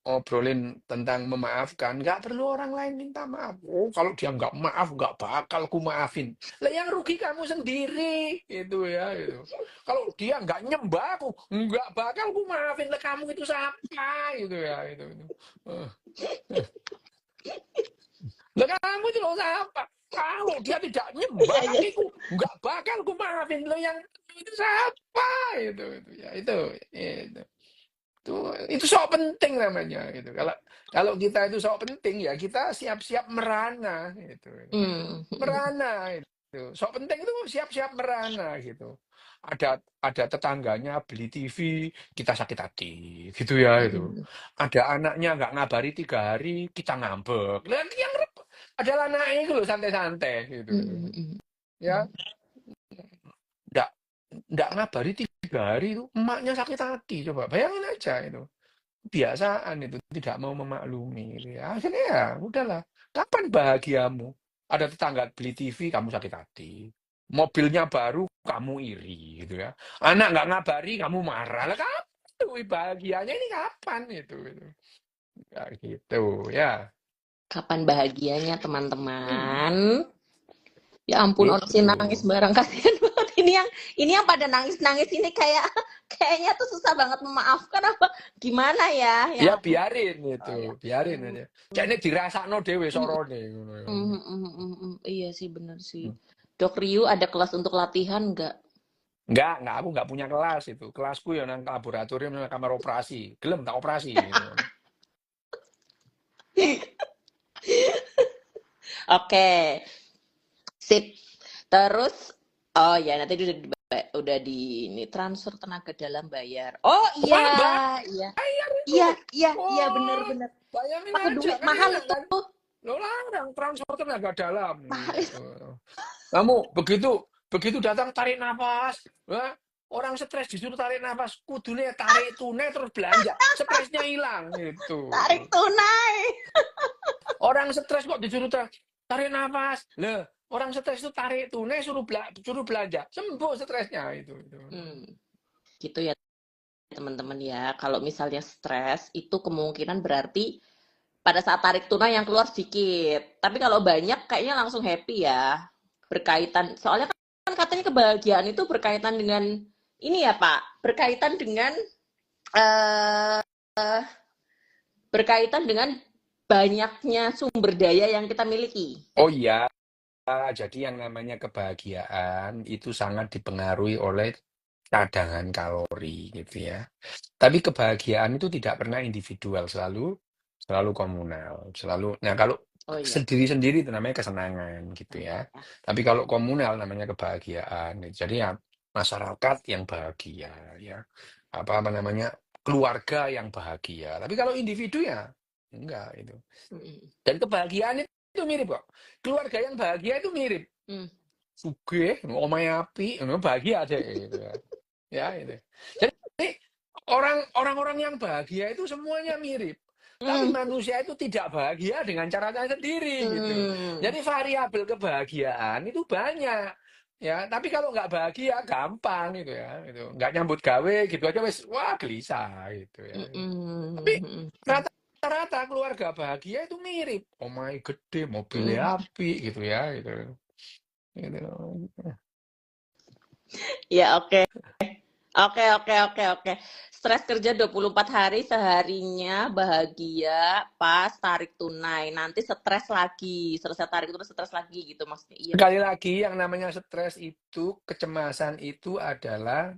obrolin tentang memaafkan, nggak perlu orang lain minta maaf. Oh, kalau dia nggak maaf, nggak bakal ku maafin. Lah yang rugi kamu sendiri, itu ya, itu. Kalau dia nggak nyembah aku, nggak bakal ku maafin. Lah kamu itu siapa, gitu ya, itu. Eh, Lah kamu itu loh siapa? Kalau dia tidak nyembah Iya, iya. kakiku, nggak bakal ku maafin. Lo yang itu siapa, itu ya, itu. Itu sok penting namanya gitu. Kalau kita itu sok penting ya kita siap-siap merana gitu. Merana itu. Sok penting itu siap-siap merana gitu. Ada tetangganya beli TV, kita sakit hati gitu ya itu. Ada anaknya nggak ngabari 3 hari, kita ngambek. Lihat yang adalah anaknya itu loh santai-santai gitu. Ya, nggak nggak ngabari 3 hari itu emaknya sakit hati. Coba bayangin aja itu. Kebiasaan itu tidak mau memaklumi gitu ya. Akhirnya ya udahlah. Kapan bahagiamu? Ada tetangga beli TV, kamu sakit hati. Mobilnya baru, kamu iri gitu ya. Anak nggak ngabari, kamu marah. Lah kapan tuh bahagianya ini kapan itu. Ya gitu ya. Kapan bahagianya Hmm, teman-teman? Ya ampun, orang sih gitu. nangis bareng, kasihan banget. Ini yang pada nangis-nangis ini kayaknya tuh susah banget memaafkan apa gimana ya? Ya Ya ampun. biarin Oh, itu, ya. biarin aja. Cek ini dirasakno dhewe sorone ngono ya. Iya sih, bener sih. Dok Ryu ada kelas untuk latihan nggak? Enggak, aku enggak punya kelas itu. Kelasku ya nang laboratorium nang kamar operasi. Gelem tak operasi gitu. Oke, sip. Terus, oh ya nanti udah di ini transfer tenaga dalam bayar. Oh Wah, iya, iya, bayar itu. iya Wah, bener-bener. bayangin Pakai aja duit kan mahal enak itu. kan. Lo larang transfer tenaga dalam Mahal itu. gitu. Kamu begitu datang tarik nafas. Wah, orang stres disuruh tarik nafas, kudune tarik tunai terus belanja. Stresnya hilang gitu. Tarik tunai. Orang stres kok disuruh tarik nafas. Loh, orang stres itu tarik tunai suruh belanja. Sembuh stresnya itu. Gitu ya teman-teman ya. Kalau misalnya stres itu kemungkinan berarti pada saat tarik tunai yang keluar sedikit. Tapi kalau banyak kayaknya langsung happy ya. Berkaitan soalnya kan katanya kebahagiaan itu berkaitan dengan ini ya Pak, eh berkaitan dengan banyaknya sumber daya yang kita miliki. Oh iya, jadi yang namanya kebahagiaan itu sangat dipengaruhi oleh cadangan kalori gitu ya. Tapi kebahagiaan itu tidak pernah individual, selalu komunal, selalu. Nah, kalau Oh iya. sendiri-sendiri itu namanya kesenangan gitu ya. Tapi kalau komunal namanya kebahagiaan. Jadi ya masyarakat yang bahagia ya. Apa namanya? Keluarga yang bahagia. Tapi kalau individu ya enggak itu. Dan kebahagiaan itu mirip kok. Keluarga yang bahagia itu mirip. Sugih, omahe apik, bahagia aja gitu ya. Ya itu. Jadi orang-orang yang bahagia itu semuanya mirip. Tapi manusia itu tidak bahagia dengan caranya sendiri gitu. Jadi variabel kebahagiaan itu banyak. Ya, tapi kalau nggak bahagia gampang gitu ya, itu nggak nyambut gawe gitu aja wes wah gelisah gitu ya. Tapi rata-rata keluarga bahagia itu mirip. Omahe gede, mobilnya api gitu ya, gitu. Gitu. Ya oke. Oke. Stres kerja 24 hari, seharinya bahagia, pas tarik tunai. Nanti stres lagi, selesai tarik tunai stres lagi gitu maksudnya. Iya Sekali lagi yang namanya stres itu, kecemasan itu adalah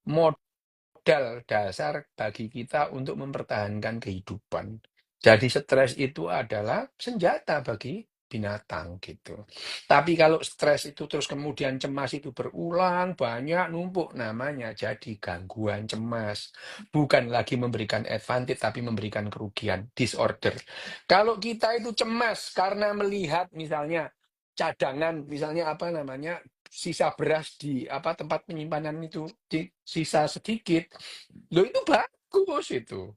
modal dasar bagi kita untuk mempertahankan kehidupan. Jadi stres itu adalah senjata bagi binatang gitu. Tapi kalau stres itu terus kemudian cemas itu berulang, banyak numpuk namanya jadi gangguan cemas. Bukan lagi memberikan advantage tapi memberikan kerugian, disorder. Kalau kita itu cemas karena melihat misalnya cadangan, misalnya apa namanya, sisa beras di apa tempat penyimpanan itu sisa sedikit, loh itu bagus itu.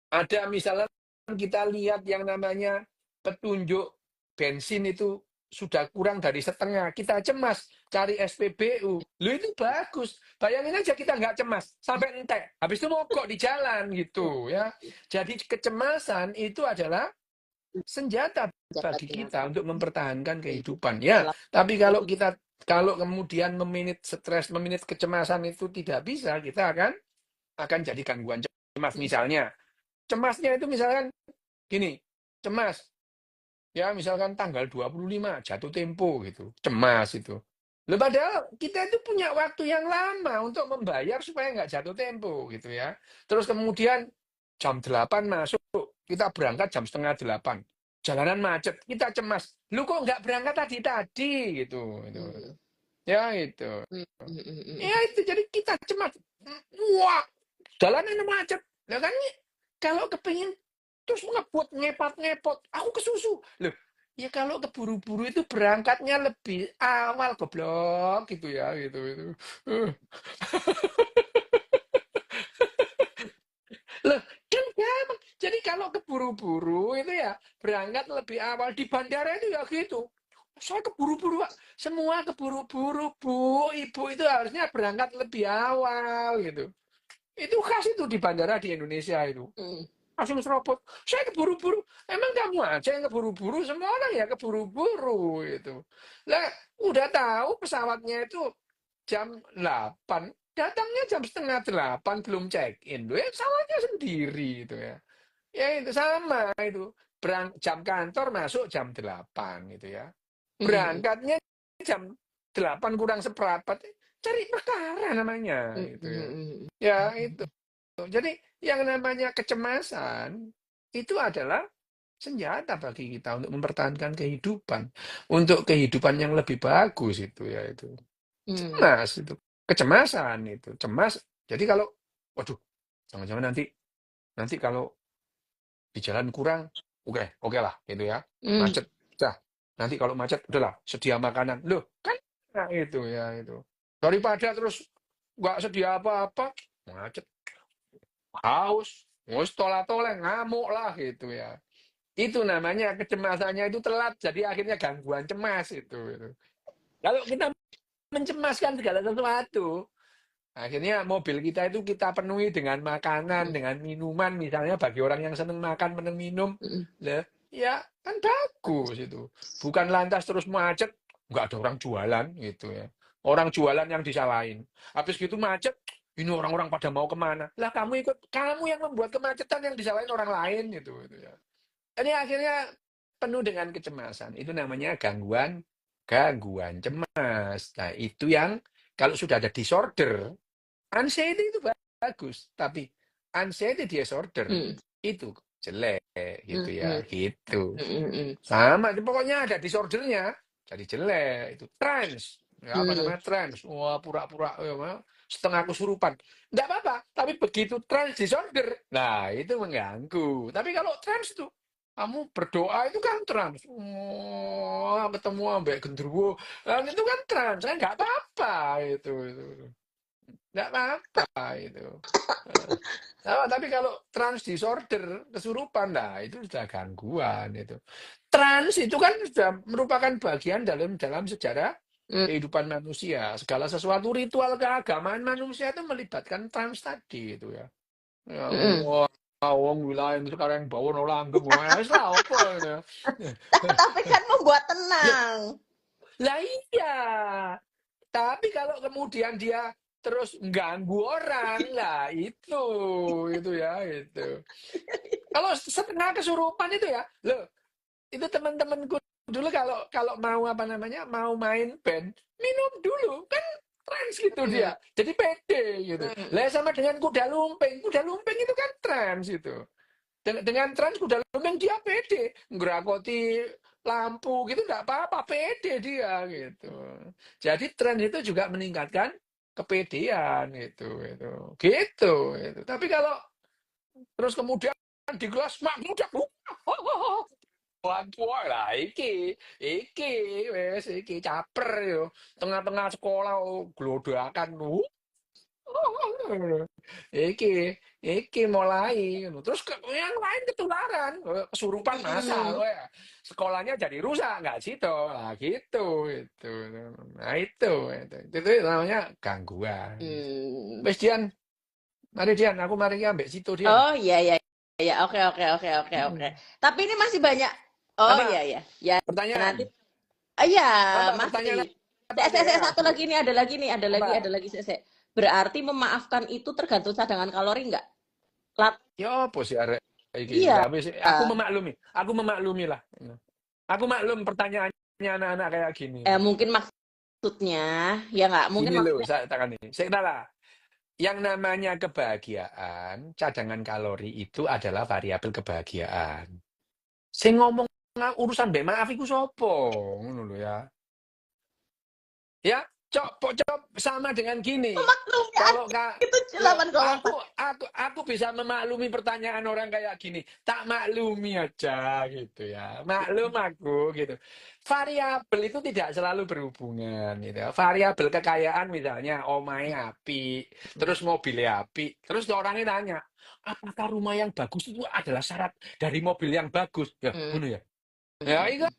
Ada misalnya kita lihat yang namanya petunjuk bensin itu sudah kurang dari setengah, kita cemas, cari SPBU. Lu itu bagus. Bayangin aja kita nggak cemas, sampai entek. Habis itu mogok di jalan gitu ya. Jadi kecemasan itu adalah senjata bagi kita untuk mempertahankan kehidupan. Ya, tapi kalau kemudian meminit stres, meminit kecemasan itu tidak bisa, kita akan jadi gangguan cemas. Misalnya, cemasnya itu misalkan gini, cemas. Ya, misalkan tanggal 25 jatuh tempo gitu. Cemas itu. Loh, padahal kita itu punya waktu yang lama untuk membayar supaya nggak jatuh tempo gitu ya. Terus kemudian jam 8 masuk, kita berangkat jam setengah 8. Jalanan macet, kita cemas. Lu kok nggak berangkat tadi-tadi gitu. Ya itu. Ya itu, jadi kita cemas. Wah, jalanan macet. Lah kan kalau kepingin terus ngebut ngepot-ngepot, aku kesusu. Loh, ya kalau keburu-buru itu berangkatnya lebih awal goblok gitu ya, gitu itu. Uh. Loh, kan gampang. Jadi kalau keburu-buru itu ya berangkat lebih awal di bandara itu ya gitu. Saya keburu-buru, Pak. Semua keburu-buru, Bu. Ibu itu harusnya berangkat lebih awal gitu. Itu khas itu di bandara di Indonesia itu. Langsung serobot. Saya keburu-buru. Emang kamu aja yang keburu-buru? Semua orang ya keburu-buru itu. Lah, udah tahu pesawatnya itu jam 8. Datangnya jam setengah 8 belum check-in. Loh, ya salahnya sendiri itu ya. Ya itu sama itu. Jam kantor masuk jam 8 gitu ya. Berangkatnya jam 8 kurang seperempat. Cari perkara namanya gitu ya. Ya itu. Jadi yang namanya kecemasan itu adalah senjata bagi kita untuk mempertahankan kehidupan, untuk kehidupan yang lebih bagus itu ya itu. Cemas itu, kecemasan itu, cemas. Jadi kalau, waduh, jangan-jangan nanti kalau di jalan kurang, oke lah gitu ya, macet, dah. Nanti kalau macet, udahlah sedia makanan, loh kan nah, itu ya itu. Daripada terus nggak sedia apa-apa, macet. Haus, ngurus tola-tola, ngamuk lah gitu ya. Itu namanya kecemasannya itu telat, jadi akhirnya gangguan cemas itu. Kalau kita mencemaskan segala sesuatu, akhirnya mobil kita itu kita penuhi dengan makanan, dengan minuman, misalnya bagi orang yang seneng makan, seneng minum, lah, ya kan bagus itu. Bukan lantas terus macet, nggak ada orang jualan gitu ya. Orang jualan yang disalahin. Habis gitu macet, ini orang-orang pada mau kemana? Lah kamu yang membuat kemacetan yang disalahin orang lain gitu ya. Ini akhirnya penuh dengan kecemasan. Itu namanya gangguan cemas. Nah, itu yang kalau sudah ada disorder, anxiety itu bagus, tapi anxiety disorder itu jelek gitu ya, gitu. Sama, pokoknya ada disordernya, jadi jelek. Itu trans, ya, apa namanya trans? Wah, pura-pura setengah kesurupan. Nggak apa-apa, tapi begitu trans disorder, nah itu mengganggu. Tapi kalau trans itu, kamu berdoa itu kan trans. Wah, ketemu ambek genderuwo, nah, itu kan trans, kan nggak apa-apa itu. Nggak apa-apa itu. Nah, tapi kalau trans disorder, kesurupan, nah itu sudah gangguan itu. Trans itu kan sudah merupakan bagian dalam sejarah kehidupan manusia. Segala sesuatu ritual keagamaan manusia itu melibatkan trans tadi itu ya. Ya, wah, wong wilayah sekarang bawa langgeng, wah, wis lah apa ya. Tapi kan membuat Ya, tenang. lah iya. Tapi kalau kemudian dia terus ganggu orang, lah itu ya itu. Kalau setengah kesurupan itu ya, loh, itu teman-temanku dulu kalau kalau mau apa namanya, mau main band, minum dulu kan trans gitu dia. Jadi pede gitu. Lah sama dengan kuda lumping. Kuda lumping itu kan trans itu. Dengan trans kuda lumping dia pede, ngerakoti lampu gitu nggak apa-apa, pede dia gitu. Jadi trans itu juga meningkatkan kepedean gitu. Tapi kalau terus kemudian di kelas mak udah tua lah iki wes iki caper yo tengah-tengah sekolah glodakan Iki, iki mulai. Terus yang lain ketularan. Kesurupan masa. Sekolahnya jadi rusak. Nggak situ. Nah, gitu. Itu. Nah, itu namanya gangguan. Wes, Dian. Mari, Dian. Aku mari ambek situ, Dian. Oh iya iya iya, oke oke oke oke oke. Tapi ini masih banyak. Oh Apa? iya iya. Ya Pertanyaan. nanti. Ah, iya Apa pertanyaan masih. apa, Dea? Satu lagi nih, ada lagi nih, ada Apa? lagi Berarti memaafkan itu tergantung cadangan kalori nggak? Lat Ya apa sih arek iki? iya. Lah wis aku memaklumi. Aku memaklumi lah. Aku maklum pertanyaannya anak-anak kayak gini. Mungkin maksudnya ya nggak mungkin Gini loh, maksudnya. saya katakan ini. Saya lah. Yang namanya kebahagiaan, cadangan kalori itu adalah variabel kebahagiaan. Saya ngomong urusan mbek maaf iku sapa? Ngono lho ya. Ya, cop sama dengan gini. Maklumnya Kalau Kak, itu loh, 8,4. aku bisa memaklumi pertanyaan orang kayak gini. Tak maklumi aja gitu ya. Maklum aku gitu. Variabel itu tidak selalu berhubungan gitu ya. Variabel kekayaan misalnya omai api, terus mobilnya api, terus orangnya tanya, apakah rumah yang bagus itu adalah syarat dari mobil yang bagus? Ya, Hmm. benar ya. Ya, itu kan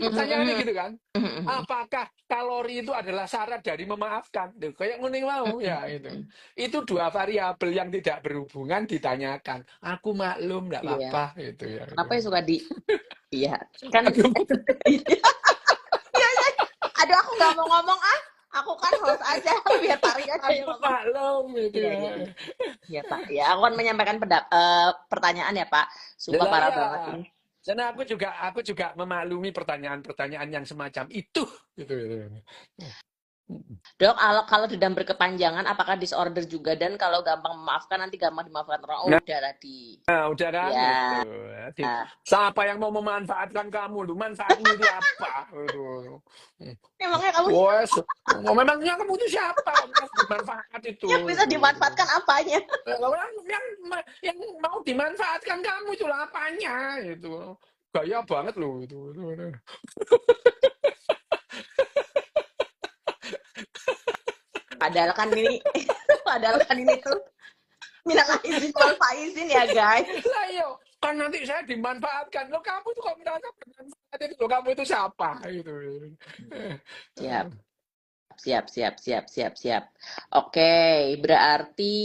pertanyaannya gitu kan. Hmm. Apakah kalori itu adalah syarat dari memaafkan? Tuh, kayak nguning mau ya itu. Itu dua variabel yang tidak berhubungan ditanyakan. Aku maklum, enggak Iya. apa-apa gitu ya. Kenapa ya suka di iya kan Aku, iya iya. Aduh aku nggak mau ngomong ah. Aku kan host aja biar Pak Ria aja yang aku ngomong. maklum gitu Iya ya. iya iya. Iya Pak. Ya aku kan menyampaikan pertanyaan ya Pak. Sumpah Lah parah ya. banget ini. Karena aku juga memaklumi pertanyaan-pertanyaan yang semacam itu gitu. Dok, kalau dendam berkepanjangan apakah disorder juga, dan kalau gampang memaafkan nanti gampang dimaafkan orang? Oh Nah, udah tadi. udah kan Ya. itu. Siapa yang mau memanfaatkan kamu? Lu manfaatmu itu apa? Aduh. Emangnya kamu Wes, memangnya kamu itu siapa? Dimanfaat itu. yang bisa dimanfaatkan apanya? Yang mau dimanfaatkan kamu itu apanya itu. Gaya banget loh itu. Padahal kan ini padahal kan ini tuh minta izin wal faizin ya guys. Lah iya, kan nanti saya dimanfaatkan. Lo kamu tuh kok merasa bermanfaat itu. Lo kamu itu siapa? Gitu. Siap. Siap. Oke, berarti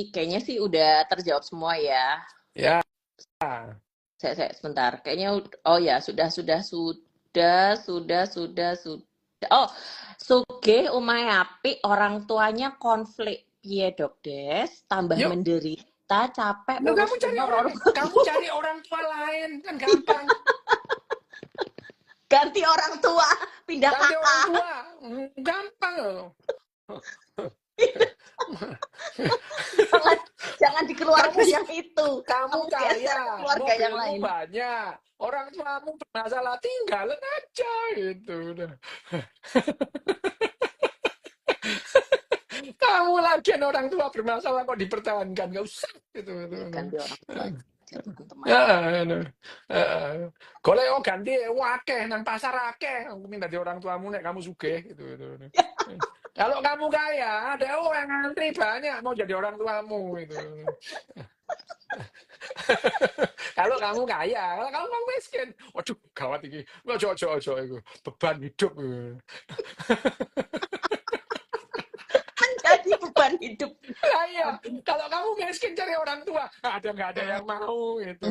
kayaknya sih udah terjawab semua ya. Ya. Saya sebentar. Kayaknya oh ya, sudah. Oh, sugih umay apik, orang tuanya konflik. Piye, Dok Des? Tambah Yuk, menderita, capek lo urus rumah orang kamu cari orang tua lain kan gampang. ganti orang tua, pindah Ganti orang kakak. tua, gampang loh. Jangan di keluarga yang itu. Kamu geser ke kaya, keluarga yang mobilmu lain. banyak, orang tuamu bermasalah, tinggalin aja gitu. Udah. Kamu lagian orang tua bermasalah kok dipertahankan, gak usah gitu. Ganti orang tua aja, teman-teman. Golek ganti wakeh nang pasar akeh, aku minta di orang tuamu nek kamu sugih gitu. Kalau kamu kaya, ada yang ngantri banyak mau jadi orang tuamu gitu. Kalau kamu kaya, kalau kamu miskin, waduh gawat ini, ojo itu beban hidup. Menjadi beban hidup. Lah iya, kalau kamu miskin cari orang tua, nggak ada yang mau gitu.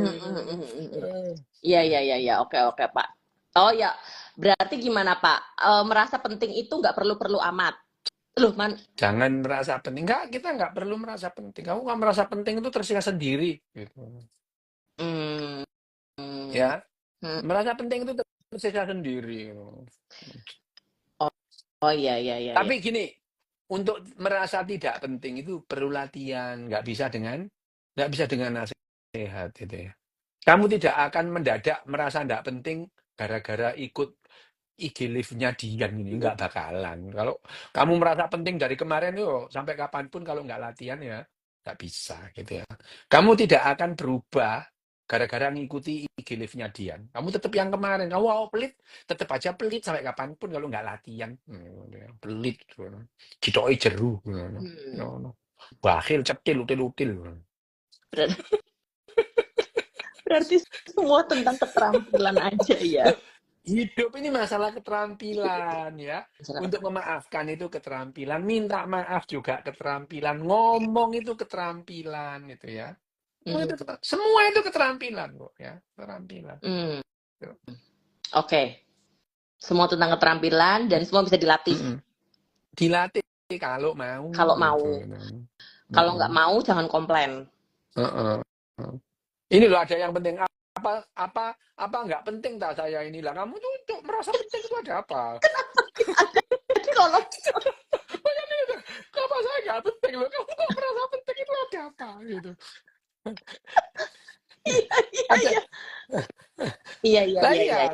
Iya. Oke Pak. Oh ya, berarti gimana Pak? Merasa penting itu nggak perlu amat. Loh, Jangan merasa penting. Enggak, kita nggak perlu merasa penting. Kamu nggak merasa penting itu tersiksa sendiri. Gitu. Ya, merasa penting itu tersiksa sendiri. Oh iya. Tapi gini, untuk merasa tidak penting itu perlu latihan. Nggak bisa dengan nasihat gitu ya. Kamu tidak akan mendadak merasa tidak penting gara-gara ikut IG live-nya Dian ini. Nggak bakalan. Kalau kamu merasa penting dari kemarin yuk, sampai kapanpun kalau nggak latihan ya nggak bisa gitu ya. Kamu tidak akan berubah gara-gara ngikuti IG live-nya Dian. Kamu tetap yang kemarin. Kamu pelit, tetap aja pelit sampai kapanpun kalau nggak latihan. Pelit. Citoi jeru. Bakhil, cetil, util-util. Berarti semua tentang keterampilan aja ya. Hidup ini masalah keterampilan ya. Untuk memaafkan itu keterampilan, minta maaf juga keterampilan, ngomong itu keterampilan itu ya. Semua itu keterampilan kok ya, keterampilan. Oke. Semua tentang keterampilan dan semua bisa dilatih. Dilatih kalau mau. Kalau mau. Kalau nggak mau jangan komplain. Ini loh ada yang penting apa nggak penting tak saya inilah kamu tuh merasa penting itu ada apa? Kalau apa saya nggak penting loh kamu kok merasa penting itu ada apa gitu? Iya,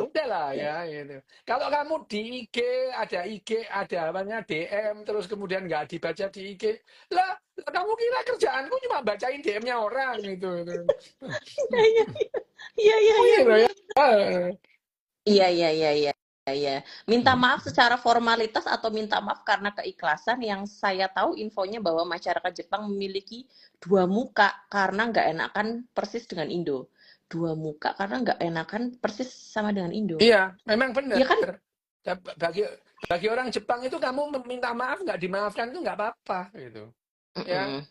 udahlah ya gitu. Kalau kamu di IG ada namanya DM terus kemudian nggak dibaca di IG lah kamu kira kerjaanku cuma bacain DM-nya orang gitu. Iya. Minta maaf secara formalitas atau minta maaf karena keikhlasan. Yang saya tahu infonya bahwa masyarakat Jepang memiliki 2 muka karena nggak enakan persis dengan Indo. 2 muka karena nggak enakan persis sama dengan Indo. Iya, memang benar. Iya kan? Bagi orang Jepang itu kamu meminta maaf nggak dimaafkan itu nggak apa-apa gitu. Ya.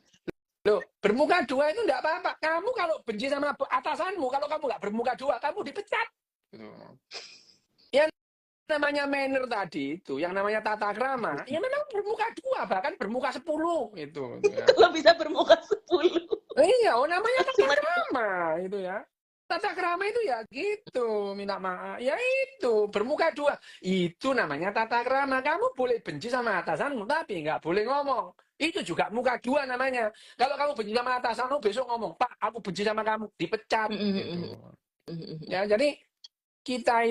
Loh, bermuka 2 itu nggak apa-apa. Kamu kalau benci sama atasanmu, kalau kamu nggak bermuka 2, kamu dipecat. Gitu. Yang namanya manner tadi itu, yang namanya tata krama, ya memang bermuka 2, bahkan bermuka 10 gitu. Ya. Kalau bisa bermuka 10. Iya, namanya tata krama itu ya. Tata krama itu ya gitu, minta maaf. Ya itu, bermuka 2. Itu namanya tata krama. Kamu boleh benci sama atasanmu, tapi nggak boleh ngomong. Itu juga muka 2 namanya. Kalau kamu benci sama atasanmu, besok ngomong, Pak, aku benci sama kamu, dipecat. Gitu. Ya, jadi kita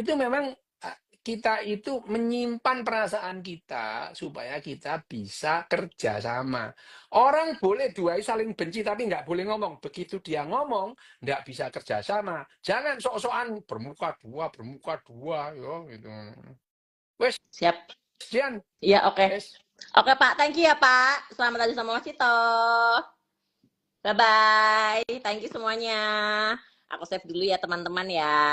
itu menyimpan perasaan kita supaya kita bisa kerja sama. Orang boleh 2 saling benci tapi nggak boleh ngomong. Begitu dia ngomong, nggak bisa kerja sama. Jangan sok-sokan bermuka 2, yo gitu. Wes, siap. Dian. Iya, oke. Oke, Pak. Thank you ya, Pak. Selamat tadi sama Mas Cito. Bye-bye. Thank you semuanya. Aku save dulu ya, teman-teman ya.